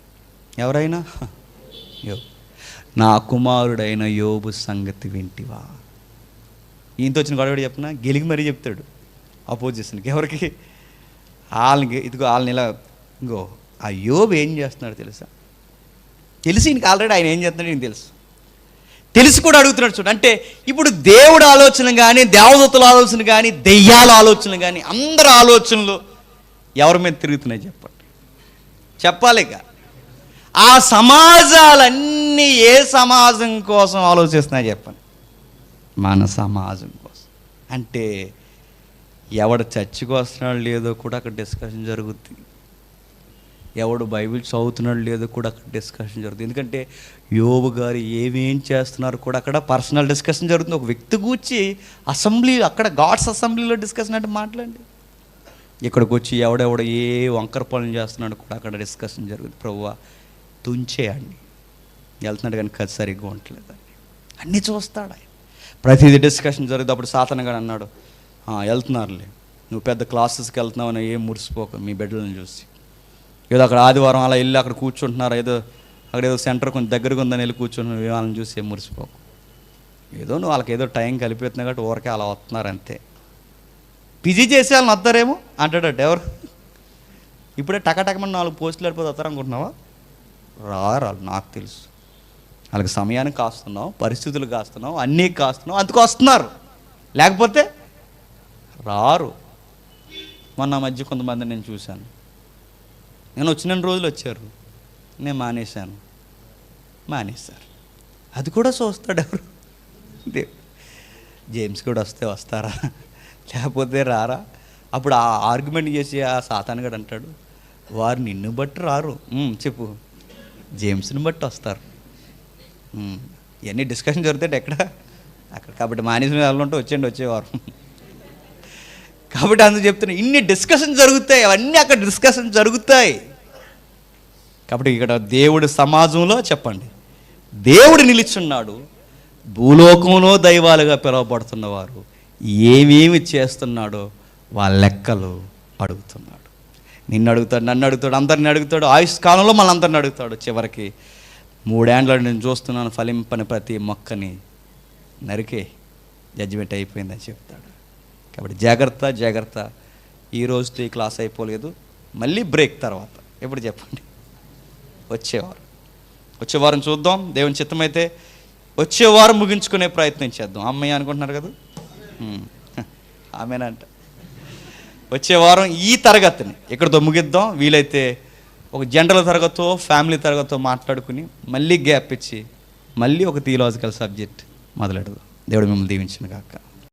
ఎవరైనా? యోబు. నా కుమారుడైన యోబు సంగతి వింటివా? ఈయనతో వచ్చిన గొడవ చెప్పిన గెలిగి మరీ చెప్తాడు అపోజిషన్కి. ఎవరికి? వాళ్ళకి. ఇదిగో వాళ్ళని ఇలా, ఇంకో ఆ యోబు ఏం చేస్తున్నాడు తెలుసా? తెలిసి ఇంక ఆల్రెడీ ఆయన ఏం చేస్తున్నాడు ఈయన తెలుసు. తెలిసి కూడా అడుగుతున్నాడు. చూడు, అంటే ఇప్పుడు దేవుడు ఆలోచన కానీ, దేవదూతల ఆలోచన కానీ, దెయ్యాల ఆలోచనలు కానీ, అందరి ఆలోచనలు ఎవరి మీద తిరుగుతున్నాయి చెప్పండి? చెప్పాలిక. ఆ సమాజాలన్నీ ఏ సమాజం కోసం ఆలోచిస్తున్నాయి చెప్పండి? మన సమాజం కోసం. అంటే ఎవడు చర్చికి వస్తున్నాడు లేదో కూడా అక్కడ డిస్కషన్ జరుగుతుంది, ఎవడు బైబిల్ చదువుతున్నాడు లేదో కూడా అక్కడ డిస్కషన్ జరుగుతుంది. ఎందుకంటే యోబు గారు ఏమేం చేస్తున్నారు కూడా అక్కడ పర్సనల్ డిస్కషన్ జరుగుతుంది. ఒక వ్యక్తి కూర్చి అసెంబ్లీ, అక్కడ గాడ్స్ అసెంబ్లీలో డిస్కషన్ అంటే మాట్లాడండి. ఇక్కడికి వచ్చి ఎవడెవడ ఏ వంకర పనులు చేస్తున్నాడు కూడా అక్కడ డిస్కషన్ జరుగుతుంది. ప్రభువా తుంచేయండి, వెళ్తున్నాడు కానీ ఖర్చు సరిగ్గా ఉండట్లేదండి, అన్నీ చూస్తాడు ఆయన. ప్రతిదీ డిస్కషన్ జరుగుతుంది. అప్పుడు సాతాను గారు అన్నాడు, వెళ్తున్నారులే, నువ్వు పెద్ద క్లాసెస్కి వెళ్తున్నావు అని ఏం మురిసిపోక మీ బిడ్డలను చూసి. ఏదో అక్కడ ఆదివారం అలా వెళ్ళి అక్కడ కూర్చుంటున్నారు, అక్కడ ఏదో సెంటర్ కొంచెం దగ్గరగా ఉందని వెళ్ళి కూర్చుంటున్నారు, వాళ్ళని చూసి ఏం మురిసిపోకు. ఏదో నువ్వు వాళ్ళకి ఏదో టైం కలిపిస్తున్నావు కాబట్టి ఊరికే అలా వస్తున్నారు అంతే. పిజీ చేసే వాళ్ళని వస్తారేమో అంటాడట. ఎవరు? ఇప్పుడే టకటకమని 4 పోస్టులు వెళ్ళిపోతే వస్తారు అనుకుంటున్నావా? రారు. నాకు తెలుసు వాళ్ళకి సమయానికి కాస్తున్నావు, పరిస్థితులు కాస్తున్నావు, అన్నీ కాస్తున్నావు, అందుకు వస్తున్నారు. లేకపోతే రారు. మొన్న మధ్య కొంతమంది నేను చూశాను, నేను వచ్చిన రోజులు వచ్చారు, నేను మానేశారు. అది కూడా చూస్తాడు ఎవరు? జేమ్స్ కూడా వస్తే వస్తారా, లేకపోతే రారా? అప్పుడు ఆ ఆర్గ్యుమెంట్ చేసి ఆ సాతాను గడు అంటాడు, వారు నిన్ను బట్టి రారు, చెప్పు, జేమ్స్ని బట్టి వస్తారు. ఇవన్నీ డిస్కషన్ జరుగుతాయి ఎక్కడ? అక్కడ. కాబట్టి మానేసిన వాళ్ళు ఉంటే వచ్చేవారు. కాబట్టి అందుకు చెప్తున్నా, ఇన్ని డిస్కషన్ జరుగుతాయి, అవన్నీ అక్కడ డిస్కషన్ జరుగుతాయి. కాబట్టి ఇక్కడ దేవుడు సమాజంలో చెప్పండి, దేవుడు నిలిచున్నాడు. భూలోకంలో దైవాలుగా పిలువబడుతున్నవారు ఏమేమి చేస్తున్నాడో వాళ్ళ లెక్కలు అడుగుతున్నాడు. నిన్ను అడుగుతాడు, నన్ను అడుగుతాడు, అందరిని అడుగుతాడు. ఆయుష్కాలంలో మళ్ళీ అందరిని అడుగుతాడు. చివరికి 3 ఏండ్లు నేను చూస్తున్నాను ఫలింపని ప్రతి మొక్కని నరికే జడ్జిమెంట్ అయిపోయిందని చెప్తాడు. కాబట్టి జాగ్రత్త. ఈ రోజుతో ఈ క్లాస్ అయిపోలేదు, మళ్ళీ బ్రేక్ తర్వాత. ఎప్పుడు చెప్పండి? వచ్చే వారం చూద్దాం. దేవుని చిత్తమైతే వచ్చే వారం ముగించుకునే ప్రయత్నం చేద్దాం. అమ్మయ్య అనుకుంటున్నారు కదా, ఆమెనంట. వచ్చే వారం ఈ తరగతిని ఇక్కడితో ముగిద్దాం. వీలైతే ఒక జనరల్ తరగతో ఫ్యామిలీ తరగతితో మాట్లాడుకుని మళ్ళీ గ్యాప్ ఇచ్చి మళ్ళీ ఒక థియలాజికల్ సబ్జెక్ట్ మొదలెడదాం. దేవుడు మిమ్మల్ని దీవించును గాక.